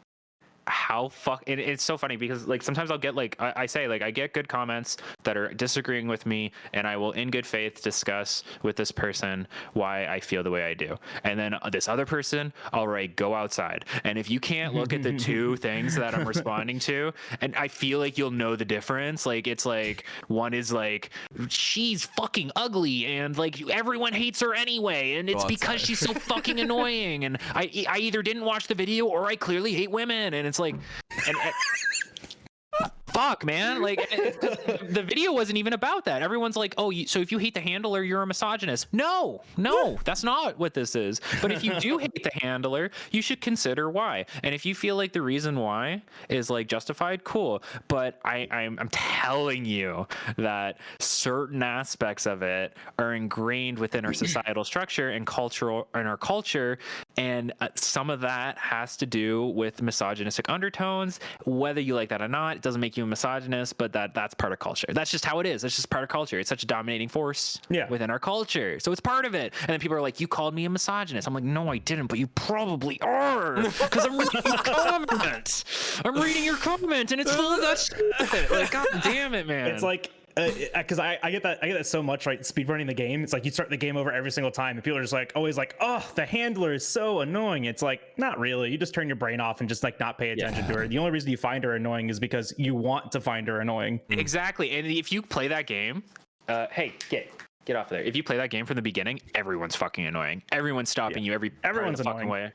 it's so funny, because like sometimes I'll get like I say like I get good comments that are disagreeing with me, and I will in good faith discuss with this person why I feel the way I do. And then this other person, I'll write go outside. And if you can't look at the two things that I'm responding to, and I feel like you'll know the difference. Like it's like one is like she's fucking ugly and like everyone hates her anyway, and it's because she's so fucking annoying, and I either didn't watch the video or I clearly hate women. And it's like, fuck, man, like the video wasn't even about that. Everyone's like, oh, so if you hate the handler, you're a misogynist. No, that's not what this is. But if you do hate the handler, you should consider why. And if you feel like the reason why is like justified, cool. But I'm telling you that certain aspects of it are ingrained within our societal structure and our culture, and some of that has to do with misogynistic undertones. Whether you like that or not, it doesn't make you a misogynist, but that's part of culture. That's just how it is. That's just part of culture. It's such a dominating force within our culture, so it's part of it. And then people are like, you called me a misogynist. I'm like, no, I didn't, but you probably are, because I'm reading your comment. And it's full of that shit. Like, god damn it, man. It's like, because I get that so much, right? Speedrunning the game, it's like you start the game over every single time, and people are just like always like, oh, the handler is so annoying. It's like, not really. You just turn your brain off and just like not pay attention to her. The only reason you find her annoying is because you want to find her annoying. Exactly. And if you play that game, hey, get Get off of there. If you play that game from the beginning, everyone's fucking annoying. Everyone's stopping you everyone's fucking way.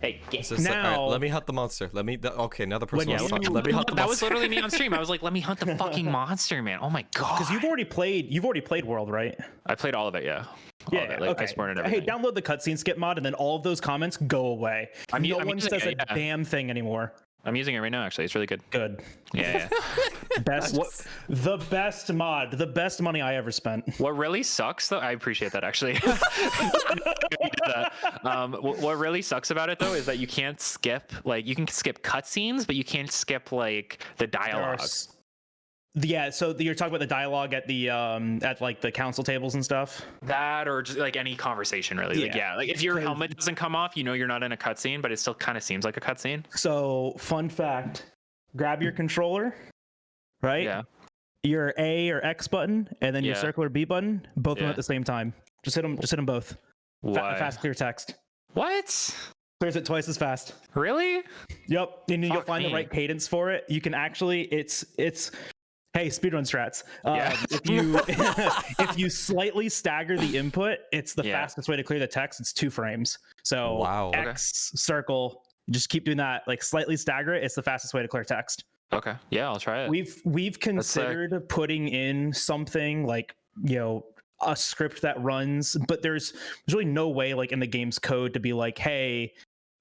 Hey, get now. Let me hunt the monster. Okay, now the person wants to talk. Let me hunt the monster. That was literally me on stream. I was like, let me hunt the fucking monster, man. Oh my god. Because you've already played World, right? I played all of it, yeah. All of it. Like, okay. I sported everything. Hey, download the cutscene skip mod, and then all of those comments go away. No one says a damn thing anymore. I'm using it right now, actually. It's really good. Good. Yeah. The best mod, the best money I ever spent. What really sucks, though, I appreciate that, actually. What really sucks about it, though, is that you can't skip, like, you can skip cutscenes, but you can't skip, like, the dialogue. Yeah, so you're talking about the dialogue at the like the council tables and stuff. That, or just like any conversation, really. Like if your helmet doesn't come off, you're not in a cutscene, but it still kind of seems like a cutscene. So, fun fact: grab your controller, right? Yeah. Your A or X button, and then your circle or B button, both of them at the same time. Just hit them. Just hit them both. Fast clear text. What? Clears it twice as fast. Really? Yep. And you'll find the right cadence for it. You can actually. It's. Hey, speedrun strats. If you slightly stagger the input, it's the fastest way to clear the text. It's 2 frames. So X circle, just keep doing that. Like slightly stagger it. It's the fastest way to clear text. Okay. Yeah, I'll try it. We've considered putting in something like a script that runs, but there's really no way like in the game's code to be like, hey,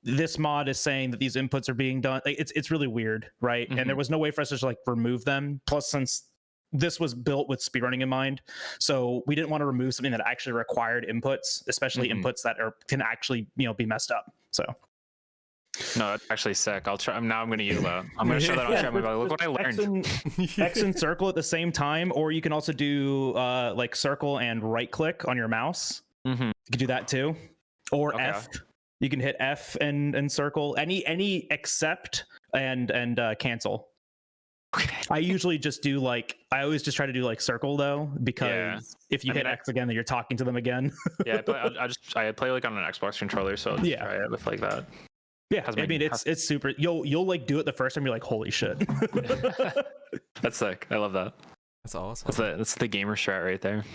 this mod is saying that these inputs are being done. Like, it's really weird, right? Mm-hmm. And there was no way for us to just like remove them. Plus, since this was built with speedrunning in mind, so we didn't want to remove something that actually required inputs, especially inputs that can actually be messed up. So no, that's actually sick. I'll try. Now I'm gonna use that. I'm gonna show that on stream. Look what I learned. X and circle at the same time, or you can also do like circle and right click on your mouse. Mm-hmm. You can do that too, or F. You can hit F and circle any except and cancel. Okay. I usually just do I always just try to do like circle though, because if you hit X again, then you're talking to them again. Yeah, but I play like on an Xbox controller, so I'll try it with like that. Yeah, I mean it's super. You'll like do it the first time, you're like, holy shit. That's sick. I love that. That's awesome. That's the gamer strat right there.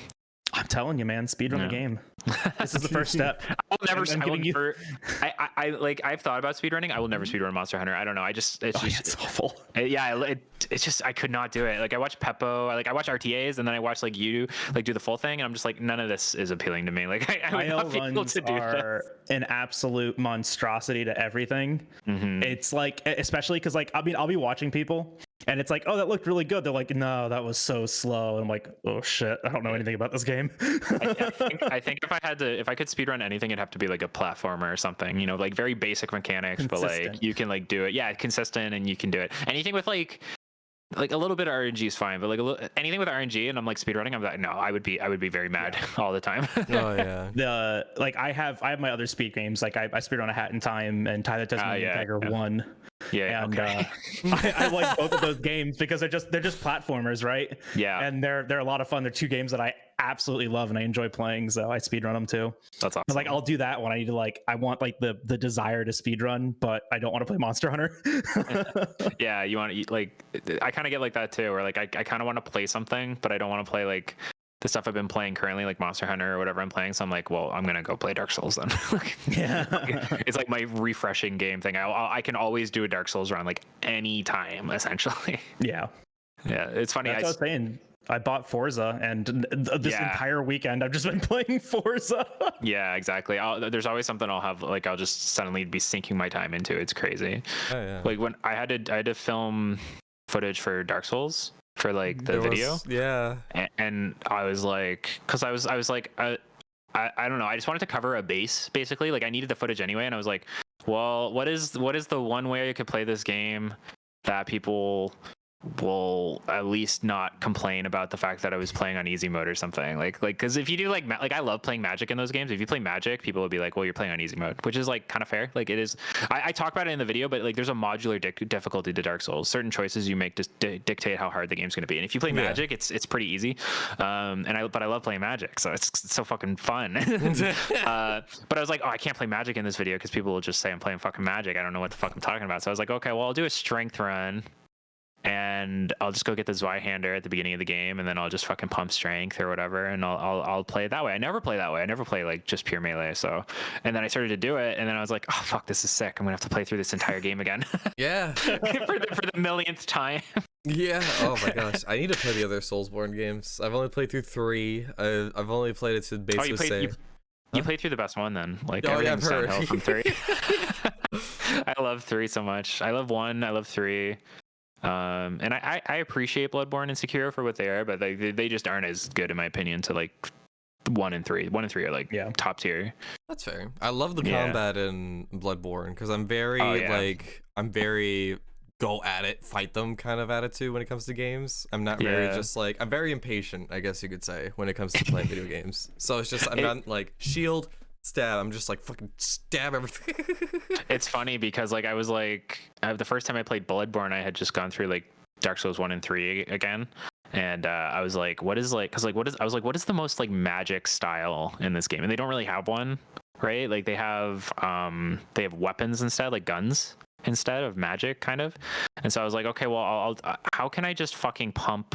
I'm telling you, man, speedrun the game. This is the first step. I've thought about speedrunning. I will never speedrun Monster Hunter. I don't know. It's awful. It's just I could not do it. Like I watch Peppo, I watch RTAs, and then I watch like you do the full thing, and I'm just like, none of this is appealing to me. Like I would not be able to do are an absolute monstrosity to everything. Mm-hmm. It's like, especially because like I'll be watching people. And it's like, oh, that looked really good. They're like, no, that was so slow. And I'm like, oh shit, I don't know anything about this game. I think if I could speedrun anything, it'd have to be like a platformer or something. Like very basic mechanics, but like you can like do it. Yeah, consistent, and you can do it. Anything with like a little bit of RNG is fine, but like anything with RNG and I'm like speedrunning, I'm like, no, I would be very mad all the time. Oh yeah. I have my other speed games. Like I speedrun a Hat in Time and Tyler Tasmanian Tiger 1. Yeah, and okay. I like both of those games because they're just platformers, right? Yeah, and they're a lot of fun. They're 2 games that I absolutely love and I enjoy playing, so I speedrun them too. That's awesome. But, like I'll do that when I need to I want like the desire to speedrun, but I don't want to play Monster Hunter. Yeah, you want to like I kind of get like that too, where like I kind of want to play something, but I don't want to play like the stuff I've been playing currently, like Monster Hunter or whatever I'm playing. So I'm like, well, I'm gonna go play Dark Souls then. Yeah, it's like my refreshing game thing. I can always do a Dark Souls run like any time, essentially. Yeah, it's funny. That's what I was saying. I bought Forza, and this entire weekend I've just been playing Forza. Yeah, exactly. There's always something I'll just suddenly be sinking my time into. It's crazy. Oh yeah. Like when I had to film footage for Dark Souls for like the video. And I was like, because I was like, I don't know. I just wanted to cover a base basically. Like I needed the footage anyway, and I was like, well, what is the one way I could play this game that people will at least not complain about the fact that I was playing on easy mode or something, like because if you do like I love playing Magic in those games. If you play Magic, people will be like, well, you're playing on easy mode, which is like kind of fair. Like it is. I talk about it in the video, but like there's a modular difficulty to Dark Souls. Certain choices you make just dictate how hard the game's going to be. And if you play Magic, it's pretty easy. But I love playing Magic, so it's so fucking fun. But I was like, oh, I can't play Magic in this video because people will just say I'm playing fucking Magic. I don't know what the fuck I'm talking about. So I was like, okay, well, I'll do a strength run and I'll just go get the Zweihander at the beginning of the game, and then I'll just fucking pump strength or whatever, and I'll play it that way. I never play that way. I never play like just pure melee. So, and then I started to do it, and then I was like, oh fuck, this is sick. I'm gonna have to play through this entire game again. Yeah. for the millionth time. Yeah. Oh my gosh, I need to play the other Soulsborne games. I've only played through 3. I've only played it to basically You played through the best one then. Like everything's downhill from 3. I love 3 so much. I love 1. I love 3. And I appreciate Bloodborne and Sekiro for what they are, but they just aren't as good in my opinion to like 1 and 3. 1 and 3 are like top tier. That's fair. I love the combat in Bloodborne because I'm very I'm very go at it, fight them kind of attitude when it comes to games. I'm not very just like, I'm very impatient, I guess you could say, when it comes to playing video games. So it's just, I'm not like shield, stab. I'm just like fucking stab everything. It's funny because like I was like, the first time I played Bloodborne, I had just gone through like Dark Souls 1 and 3 again. And I was like, what is like, cause like, I was like, what is the most like magic style in this game? And they don't really have one, right? Like they have weapons instead, like guns instead of magic kind of. And so I was like, okay, well, how can I just fucking pump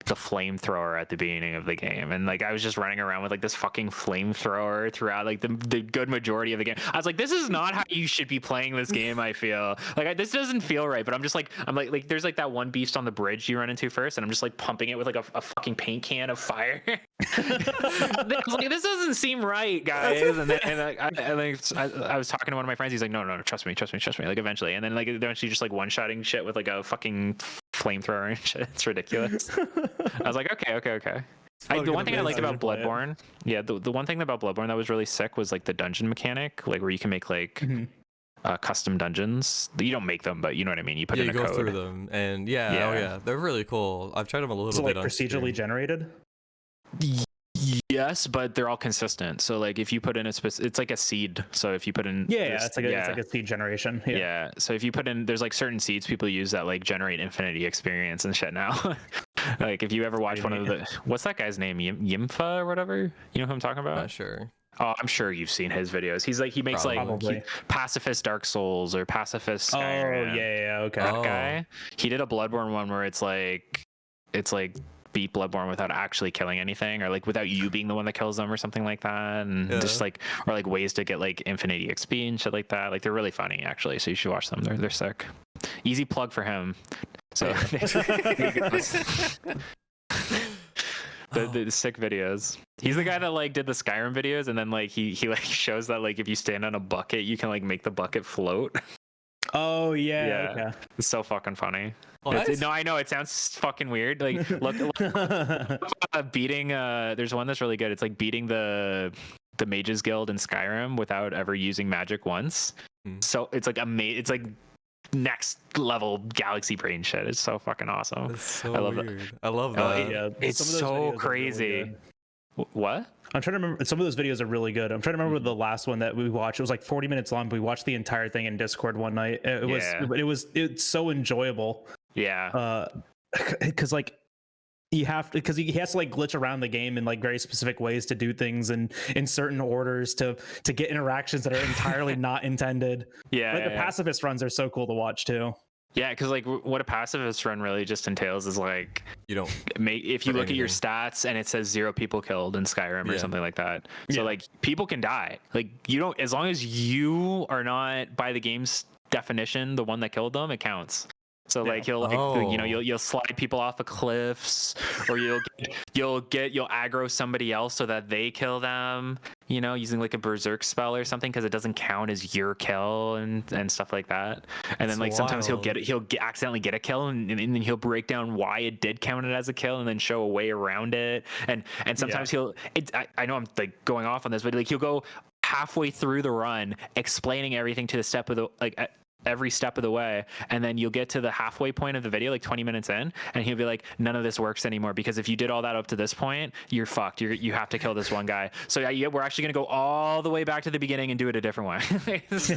the flamethrower at the beginning of the game? And like I was just running around with like this fucking flamethrower throughout like the good majority of the game. I was like, this is not how you should be playing this game. I feel like this doesn't feel right. But I'm like there's like that one beast on the bridge you run into first, and I'm just like pumping it with like a fucking paint can of fire. I was like, this doesn't seem right, guys. And I was talking to one of my friends. He's like, no, trust me. Like eventually, and then like eventually just like one shotting shit with like a fucking flamethrower and shit. It's ridiculous. I was like, okay. The one thing I liked about Bloodborne, the one thing about Bloodborne that was really sick was like the dungeon mechanic, like where you can make like custom dungeons. You don't make them, but you know what I mean. You put in a code. You go through them, and they're really cool. I've tried them a little bit. Like procedurally generated. Yes, but they're all consistent. So like if you put in it's like a seed. So if you put in it's like a seed generation. Yeah. So if you put in, there's like certain seeds people use that like generate infinity experience and shit now. Like if you ever watch one of the, what's that guy's name? Yimfa or whatever? You know who I'm talking about? Not sure. Oh, I'm sure you've seen his videos. He's like, he makes pacifist Dark Souls or pacifist Skyrim. Oh yeah, okay. That guy. He did a Bloodborne one where it's like beat Bloodborne without actually killing anything, or like without you being the one that kills them or something like that, and just like, or like ways to get like infinity XP and shit like that. Like they're really funny actually, so you should watch them. They're sick. Easy plug for him. So the sick videos. He's the guy that like did the Skyrim videos, and then like he like shows that like if you stand on a bucket you can like make the bucket float. Oh yeah. Okay. It's so fucking funny. No, I know it sounds fucking weird. Like look beating there's one that's really good. It's like beating the Mages Guild in Skyrim without ever using magic once. So it's like it's like next level galaxy brain shit. It's so fucking awesome. It's so weird. I love that. It's so crazy. Really what? I'm trying to remember. Some of those videos are really good. I'm trying to remember the last one that we watched. It was like 40 minutes long, but we watched the entire thing in Discord one night. It's so enjoyable. Yeah. Because like he has to like glitch around the game in like very specific ways to do things and in certain orders to get interactions that are entirely not intended. Yeah. Like the pacifist runs are so cool to watch too. Yeah, because like what a pacifist run really just entails is like you don't if you look at your stats and it says 0 people killed in Skyrim or something like that. So like people can die. Like you don't, as long as you are not by the game's definition the one that killed them, it counts. So like you'll slide people off of cliffs, or you'll aggro somebody else so that they kill them, using like a berserk spell or something, because it doesn't count as your kill and stuff like that. And then like sometimes he'll accidentally get a kill, and then he'll break down why it did count it as a kill and then show a way around it. And sometimes I know I'm like going off on this, but like he'll go halfway through the run explaining everything to the step of the every step of the way, and then you'll get to the halfway point of the video like 20 minutes in, and he'll be like, none of this works anymore because if you did all that up to this point, you're fucked. You have to kill this one guy. So we're actually gonna go all the way back to the beginning and do it a different way. It's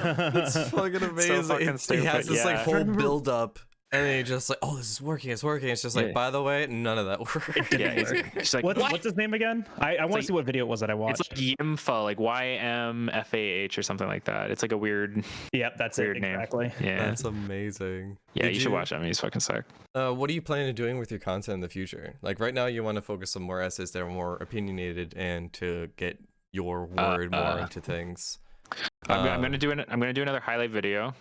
fucking amazing. So fucking stupid. He has this like whole build up And then you're just like, oh, this is working. It's working. It's just like, by the way, none of that worked. It didn't work. It's like, what's his name again? I want to see what video it was that I watched. It's like Yimfa, like YMFAH or something like that. It's like a weird. Yep, that's weird name. Exactly. Yeah, that's amazing. Yeah, you should watch him. He's fucking sick. What are you planning on doing with your content in the future? Like right now, you want to focus on more essays that are more opinionated and to get your word more into things. I'm gonna do another highlight video.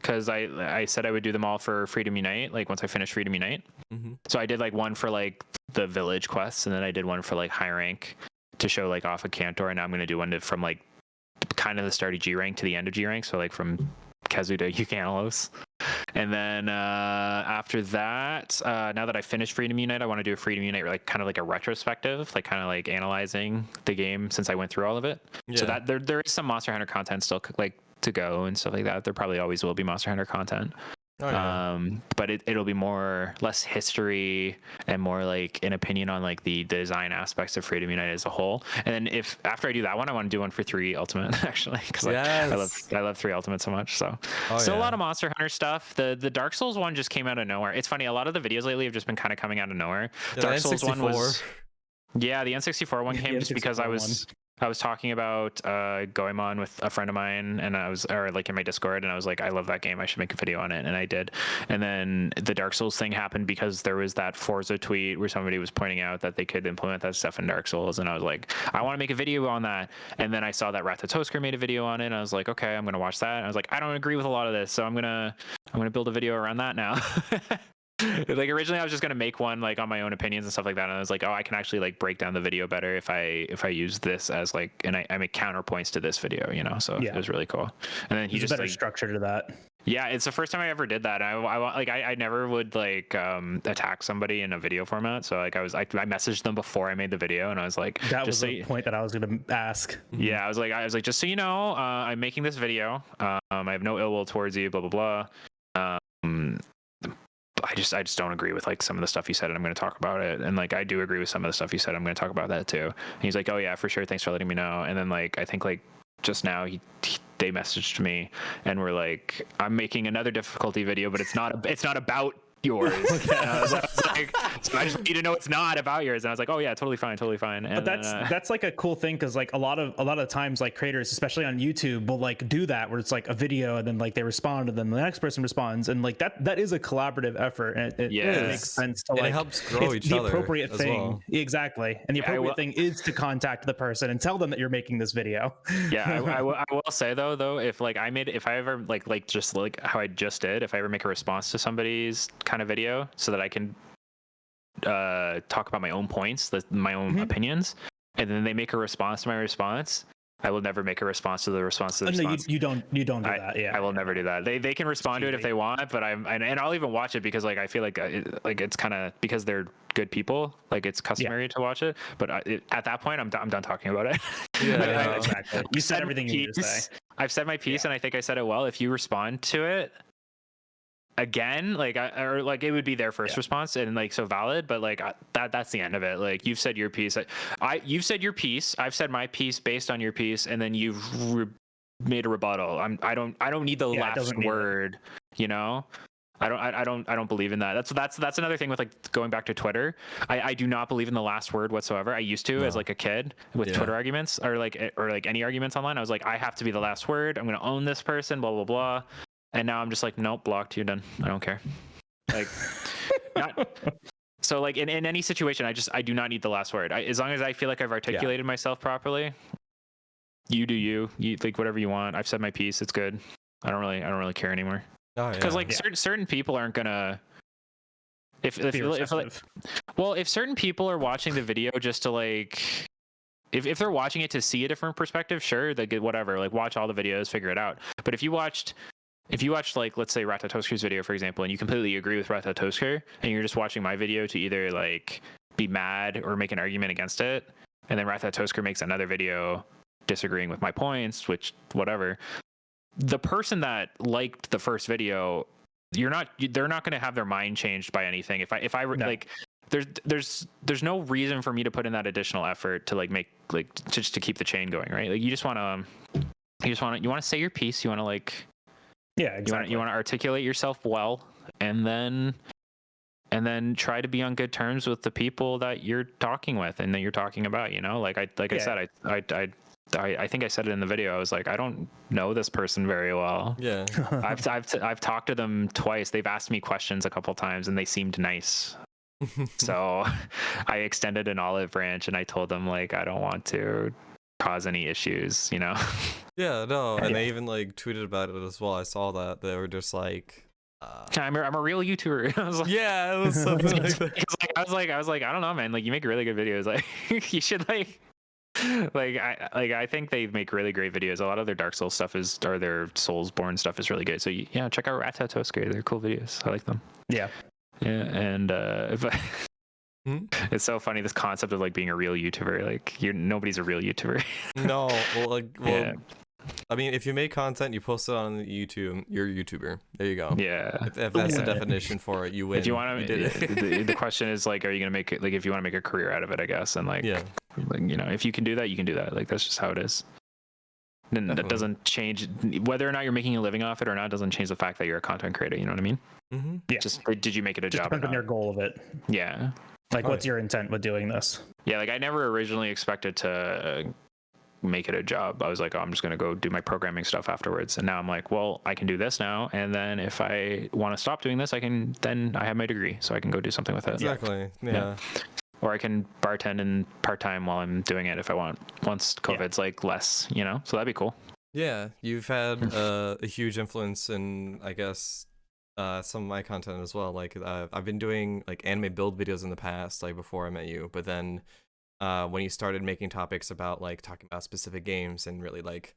Because I said I would do them all for Freedom Unite, like once I finish Freedom Unite. Mm-hmm. So I did like one for like the village quests, and then I did one for like high rank to show like off of Cantor, and now I'm gonna do one from like kind of the start of G rank to the end of G rank, so like from Kezu to Eucanalos. And then after that, now that I finished Freedom Unite, I want to do a Freedom Unite like kind of like a retrospective, like kind of like analyzing the game since I went through all of it. Yeah. So that there is some Monster Hunter content still like to go and stuff like that. There probably always will be Monster Hunter content. Oh, yeah. But it'll be less history and more like an opinion on like the design aspects of Freedom Unite as a whole. And then if after I do that one, I want to do one for 3 Ultimate actually, because I love 3 Ultimate so much. So a lot of Monster Hunter stuff. The Dark Souls one just came out of nowhere. It's funny, a lot of the videos lately have just been kind of coming out of nowhere. The Dark Souls one was the N64 one came just because I was talking about Goemon with a friend of mine, and like in my Discord, and I was like, I love that game. I should make a video on it, and I did. And then the Dark Souls thing happened because there was that Forza tweet where somebody was pointing out that they could implement that stuff in Dark Souls, and I was like, I want to make a video on that. And then I saw that Ratatoskr made a video on it, and I was like, okay, I'm gonna watch that. And I was like, I don't agree with a lot of this, so I'm gonna build a video around that now. Like originally I was just gonna make one like on my own opinions and stuff like that, and I was like, oh, I can actually like break down the video better if I use this as like, and I make counterpoints to this video, you know. So it was really cool. And then he just better like, structure to that. Yeah, it's the first time I ever did that. I never would like attack somebody in a video format. So like I messaged them before I made the video, and I was like, that was the point that I was gonna ask. Yeah, I was like, just so you know, I'm making this video. I have no ill will towards you. Blah blah blah. I just don't agree with like some of the stuff you said, and I'm going to talk about it. And like I do agree with some of the stuff you said. I'm going to talk about that too. And he's like, oh yeah, for sure. Thanks for letting me know. And then like I think like just now they messaged me and were like, I'm making another difficulty video, but it's not about yours. Okay. And I was like, so I just need to know it's not about yours. And I was like, oh yeah, totally fine. And but that's like a cool thing, because like a lot of times like creators, especially on YouTube, will like do that where it's like a video and then like they respond and then the next person responds, and like that is a collaborative effort, and it makes sense to like, it helps grow each the other. The appropriate thing, well. Exactly, and the appropriate thing is to contact the person and tell them that you're making this video. Yeah, I will say though, if I ever like just like how I just did, if I ever make a response to somebody's kind of video so that I can talk about my own points, my own opinions, and then they make a response to my response, I will never make a response to the response to the response. You don't do that. Yeah, I will never do that. They can respond to it if they want, but and I'll even watch it because like I feel like it's kind of because they're good people, like it's customary to watch it. But at that point, I'm done talking about it. Yeah, exactly. You said everything you need to say. I've said my piece, and I think I said it well. If you respond to it again, like it would be their first response, and like so valid, but like that's the end of it. Like you've said your piece, you've said your piece, I've said my piece based on your piece, and then you've made a rebuttal. I don't need the last word, you know. I don't believe in that. That's another thing with like going back to Twitter. I do not believe in the last word whatsoever. I used to as like a kid with Twitter arguments or like any arguments online. I was like, I have to be the last word. I'm gonna own this person. Blah blah blah. And now I'm just like, nope, blocked. You're done. I don't care. Like, so like in any situation, I do not need the last word. As long as I feel like I've articulated myself properly, you do you like whatever you want. I've said my piece. It's good. I don't really care anymore. Because certain people aren't gonna. If certain people are watching the video just to like. If they're watching it to see a different perspective, sure, they get whatever. Like watch all the videos, figure it out. But if you watched like, let's say Ratatoskr's video, for example, and you completely agree with Ratatoskr, and you're just watching my video to either like be mad or make an argument against it, and then Ratatoskr makes another video disagreeing with my points, which whatever. The person that liked the first video, they're not going to have their mind changed by anything. If I like, there's no reason for me to put in that additional effort to like make like just to keep the chain going, right? Like you want to say your piece. You want to like. Yeah, exactly. You want to articulate yourself well, and then try to be on good terms with the people that you're talking with and that you're talking about, you know. Like I said, I think I said it in the video. I was like, I don't know this person very well. Yeah. I've talked to them twice. They've asked me questions a couple times and they seemed nice. So I extended an olive branch and I told them, like, I don't want to cause any issues, you know? Yeah, no, and they even like tweeted about it as well. I saw that they were just like, I'm a real YouTuber. I was like, yeah, it was something like that. I was like, I don't know, man. Like, you make really good videos. Like, you should I think they make really great videos. A lot of their Dark Souls stuff or their Soulsborne stuff is really good. So yeah, check out Ratatouille. They're cool videos. I like them. Yeah. Yeah, and it's so funny, this concept of like being a real YouTuber. Like, nobody's a real YouTuber. No, well, yeah. I mean, if you make content, you post it on YouTube, you're a YouTuber. There you go. Yeah. If that's the definition for it, you win. If you want to, the question is like, are you gonna make it? Like, if you want to make a career out of it, I guess. And like, like, you know, if you can do that, you can do that. Like, that's just how it is. Then that doesn't change whether or not you're making a living off it or not. Doesn't change the fact that you're a content creator. You know what I mean? Mm-hmm. Yeah. Just did you make it a job? Depends on your goal of it. Yeah. Like, what's your intent with doing this? Yeah. Like, I never originally expected to make it a job. I was like, oh, I'm just going to go do my programming stuff afterwards. And now I'm like, well, I can do this now. And then if I want to stop doing this, I have my degree, so I can go do something with it. Exactly. Yeah. Or I can bartend in part-time while I'm doing it if I want, once COVID's like less, you know, so that'd be cool. Yeah. You've had a huge influence in, I guess, some of my content as well. Like, I've been doing like anime build videos in the past, like before I met you, but then when you started making topics about like talking about specific games and really like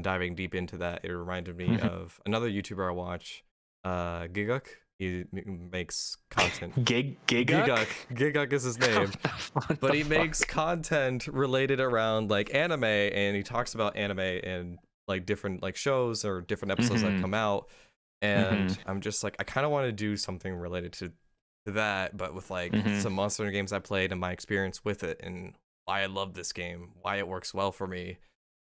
diving deep into that, it reminded me of another YouTuber I watch, Giguk. He makes content. Giguk is his name. But he makes content related around like anime, and he talks about anime and like different like shows or different episodes that come out. And I'm just like, I kind of want to do something related to that, but with like some Monster Hunter games I played and my experience with it and why I love this game, why it works well for me,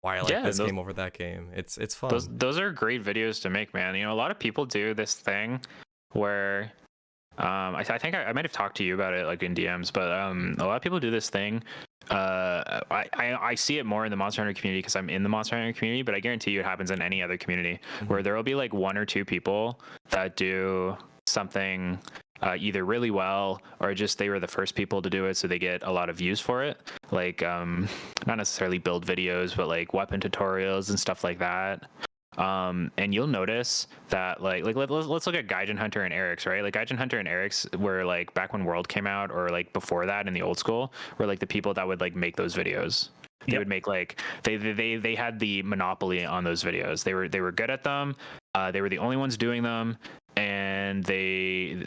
why I like this game over that game. It's fun. Those are great videos to make, man. You know, a lot of people do this thing where I think I might have talked to you about it like in DMs, but a lot of people do this thing. I see it more in the Monster Hunter community because I'm in the Monster Hunter community, but I guarantee you it happens in any other community where there will be like one or two people that do something either really well or just they were the first people to do it, so they get a lot of views for it. Like not necessarily build videos, but like weapon tutorials and stuff like that. And you'll notice that like let's look at Gaijin Hunter and Eric's, right? Like Gaijin Hunter and Eric's were like back when World came out, or like before that in the old school, were like the people that would like make those videos. They would make like they had the monopoly on those videos. They were good at them. They were the only ones doing them, and they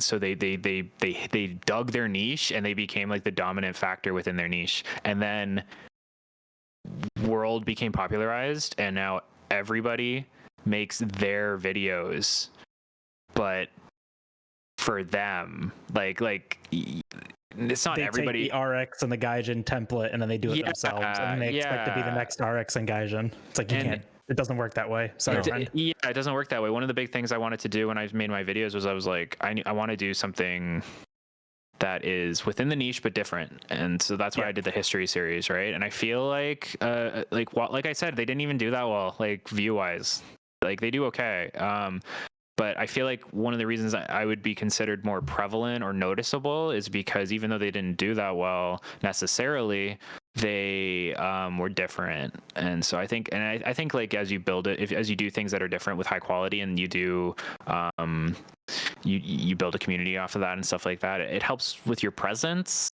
dug their niche and they became like the dominant factor within their niche. And then World became popularized, and now everybody makes their videos, but for them, like it's not everybody. Take the RX and the Gaijin template, and then they do it themselves, and they expect to be the next RX and Gaijin. It's like you can't. It doesn't work that way. Sorry, friend. Yeah, it doesn't work that way. One of the big things I wanted to do when I made my videos was I was like, I want to do something that is within the niche but different, and so that's why I did the history series, right? And I feel like I said, they didn't even do that well, like view wise. Like they do okay, but I feel like one of the reasons I would be considered more prevalent or noticeable is because even though they didn't do that well necessarily, they were different. And so I think like as you build it, as you do things that are different with high quality, and you do you build a community off of that and stuff like that, it helps with your presence.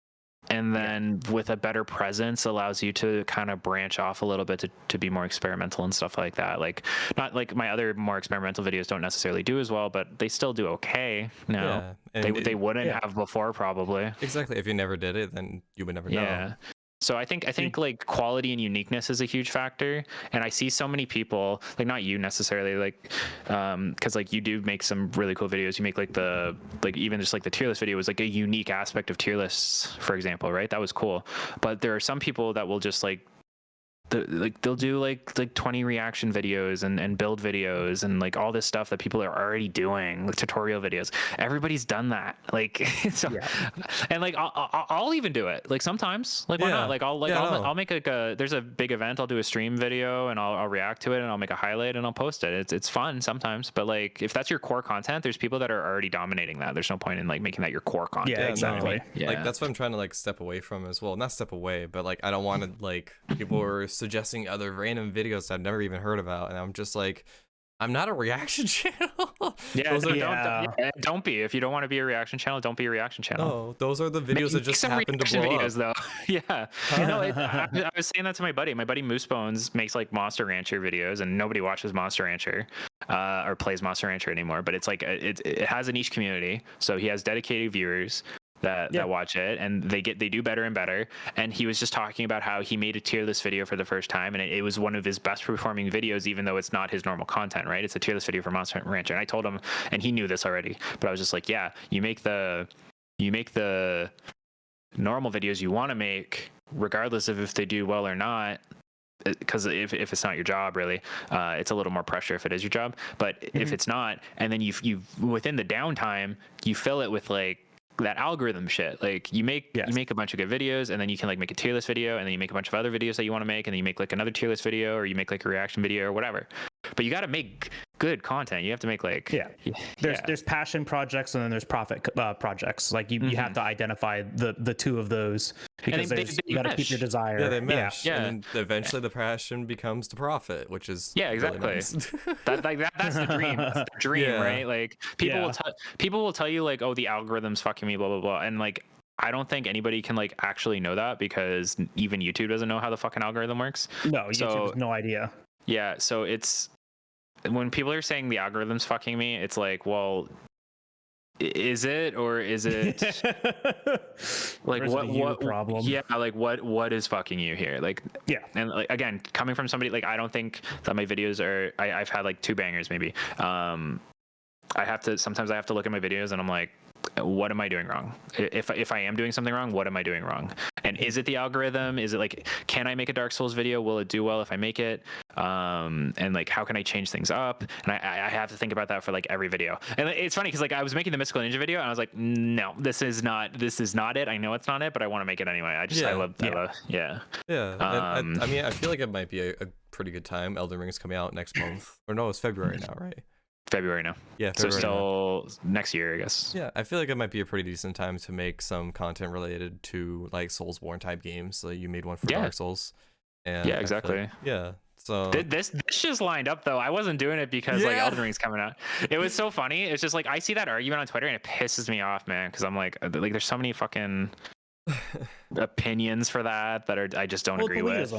And then with a better presence allows you to kind of branch off a little bit to be more experimental and stuff like that. Like, not like my other more experimental videos don't necessarily do as well, but they still do okay now. Yeah. They wouldn't have before, probably. Exactly. If you never did it, then you would never know. Yeah. So I think like quality and uniqueness is a huge factor, and I see so many people, like not you necessarily, like because like you do make some really cool videos. You make like even just like the tier list video was like a unique aspect of tier lists, for example, right? That was cool. But there are some people that will just like they'll do like 20 reaction videos and build videos and like all this stuff that people are already doing, like tutorial videos. Everybody's done that. Like so, and like I'll even do it. Like sometimes, like why not? Like I'll make like there's a big event, I'll do a stream video and I'll react to it and I'll make a highlight and I'll post it. It's fun sometimes, but like if that's your core content, there's people that are already dominating that. There's no point in like making that your core content. Yeah, exactly. No. Like that's what I'm trying to like step away from as well. Not step away, but like I don't want to like people are suggesting other random videos I've never even heard about, and I'm just like, I'm not a reaction channel. Don't be. If you don't want to be a reaction channel, don't be a reaction channel. No, those are the videos that just happen to blow videos, up. Though. I was saying that to my buddy. My buddy Moose Bones makes like Monster Rancher videos, and nobody watches Monster Rancher or plays Monster Rancher anymore. But it's like it has a niche community, so he has dedicated viewers that watch it, and they do better and better. And he was just talking about how he made a tier list video for the first time, and it was one of his best performing videos, even though it's not his normal content, right? It's a tier list video for Monster Rancher. And I told him, and he knew this already, but I was just like, yeah, you make the normal videos you want to make, regardless of if they do well or not, because if it's not your job, really, it's a little more pressure if it is your job. But if it's not, and then you within the downtime, you fill it with like that algorithm shit. Like you make a bunch of good videos, and then you can like make a tier list video, and then you make a bunch of other videos that you want to make, and then you make like another tier list video, or you make like a reaction video or whatever. But you got to make good content. You have to make like there's passion projects and then there's profit projects. Like you have to identify the two of those, because you got to keep your desire. Yeah, they mesh. Yeah. And then eventually the passion becomes the profit, which is exactly. Really nice. That's the dream. That's the dream, right? Like people will tell you like, oh, the algorithm's fucking me, blah blah blah, and like I don't think anybody can like actually know that, because even YouTube doesn't know how the fucking algorithm works. No, YouTube has no idea. Yeah, so it's when people are saying the algorithm's fucking me, it's like, well, is it, or is it like what problem? Yeah, like what is fucking you here? Like, and like again, coming from somebody like, I don't think that my videos are. I've had like 2 bangers maybe. Sometimes I have to look at my videos and I'm like, what am I doing wrong? If I am doing something wrong, what am I doing wrong? And is it the algorithm? Is it like, can I make a Dark Souls video? Will it do well if I make it? And like, how can I change things up? And I have to think about that for like every video. And it's funny because like I was making the Mystical Ninja video and I was like, no, this is not it. I know it's not it, but I want to make it anyway. I love. Yeah. I mean, I feel like it might be a pretty good time. Elden Ring's coming out next month, or no, it's February now, right? February now. Yeah, February so still next year, I guess. Yeah, I feel like it might be a pretty decent time to make some content related to like Soulsborne type games. So you made one for Dark Souls. And yeah, exactly. So this just lined up though. I wasn't doing it because like Elden Ring's coming out. It was so funny. It's just like I see that argument on Twitter and it pisses me off, man. Because I'm like there's so many fucking opinions for that I just don't agree with.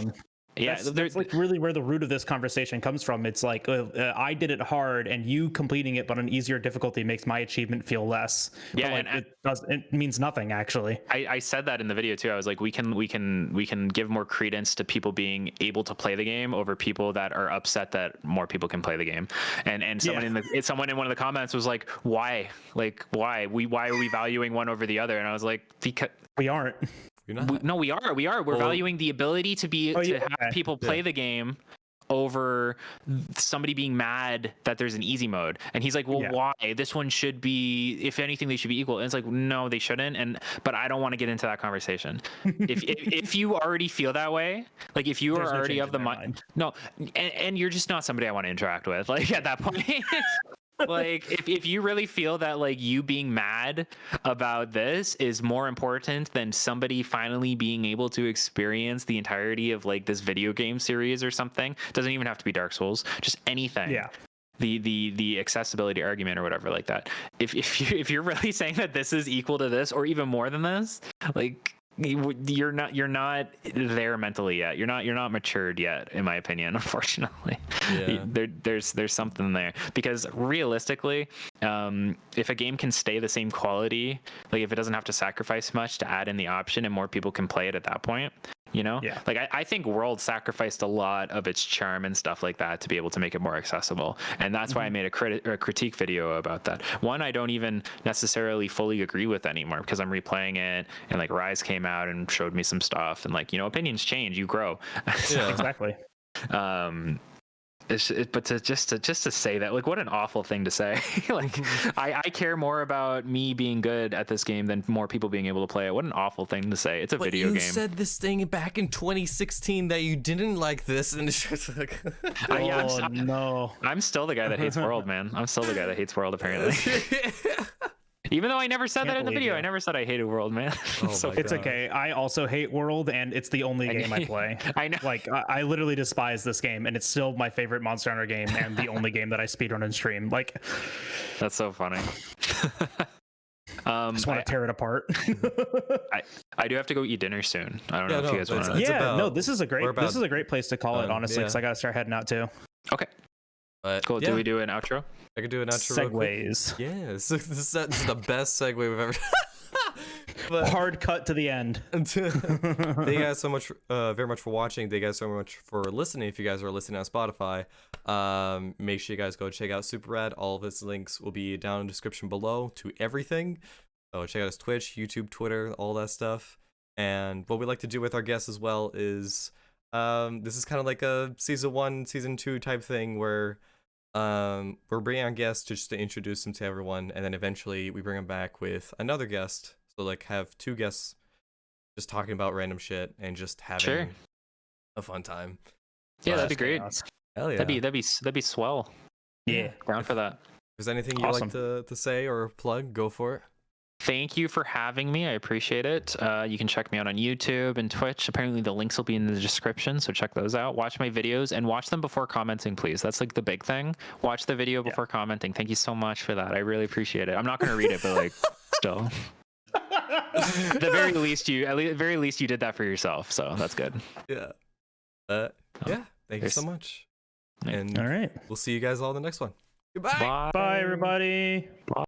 Yeah, that's like really where the root of this conversation comes from. It's like I did it hard, and you completing it but on easier difficulty makes my achievement feel less. Yeah, like, it means nothing actually. I said that in the video too. I was like, we can give more credence to people being able to play the game over people that are upset that more people can play the game. And someone in one of the comments was like, why are we valuing one over the other? And I was like, because we aren't. No, we are. We're valuing the ability to have people play the game over somebody being mad that there's an easy mode. And he's like, well, why? This one should be, if anything, they should be equal. And it's like, no, they shouldn't. But I don't want to get into that conversation. if you already feel that way, like if you are already of the mind, no, and you're just not somebody I want to interact with. Like at that point. Like if you really feel that like you being mad about this is more important than somebody finally being able to experience the entirety of like this video game series or something, doesn't even have to be Dark Souls, just anything. Yeah. The accessibility argument or whatever like that. If you're really saying that this is equal to this or even more than this, like you're not there mentally yet. You're not matured yet, in my opinion, unfortunately. There's something there, because realistically, if a game can stay the same quality, like if it doesn't have to sacrifice much to add in the option and more people can play it at that point, you know? Yeah. Like I think World sacrificed a lot of its charm and stuff like that to be able to make it more accessible. And that's why I made a critique video about that. One I don't even necessarily fully agree with anymore because I'm replaying it, and like Rise came out and showed me some stuff, and like, you know, opinions change, you grow. Yeah, exactly. But to say that, like, what an awful thing to say. Like, I care more about me being good at this game than more people being able to play it. What an awful thing to say. It's a video game. You said this thing back in 2016 that you didn't like this, and it's just like, no. I'm still the guy that hates World, man. I'm still the guy that hates World, apparently. Even though I never said that in the video. I never said I hated World, man. So it's okay. I also hate World, and it's the only game I play. I know. Like, I literally despise this game, and it's still my favorite Monster Hunter game, and the only game that I speedrun and stream. Like, that's so funny. I just want to tear it apart. I do have to go eat dinner soon. I don't know if you guys want to. Yeah, no, this is a great place to call it, honestly, because I gotta start heading out too. Okay. Cool. Do we do an outro? I could do an outro. Segues. Yes, this is the best segue we've ever. But hard cut to the end. Thank you guys so much, very much for watching. Thank you guys so much for listening. If you guys are listening on Spotify, make sure you guys go check out SuperRad. All of its links will be down in the description below to everything. So check out his Twitch, YouTube, Twitter, all that stuff. And what we like to do with our guests as well is, this is kind of like a season 1, season 2 type thing where we're bringing on guests just to introduce them to everyone, and then eventually we bring them back with another guest. So like have 2 guests just talking about random shit and just having a fun time. Yeah, that'd be great. Hell yeah. That'd be swell. Yeah, down for that. If there's anything you'd like to say or plug, go for it. Thank you for having me. I appreciate it. You can check me out on YouTube and Twitch. Apparently the links will be in the description, so check those out. Watch my videos and watch them before commenting, please. That's like the big thing. Watch the video before commenting. Thank you so much for that. I really appreciate it. I'm not going to read it, but like still. At the very least you did that for yourself, so that's good. Yeah. Thank you so much. And all right. We'll see you guys all in the next one. Goodbye. Bye everybody. Bye.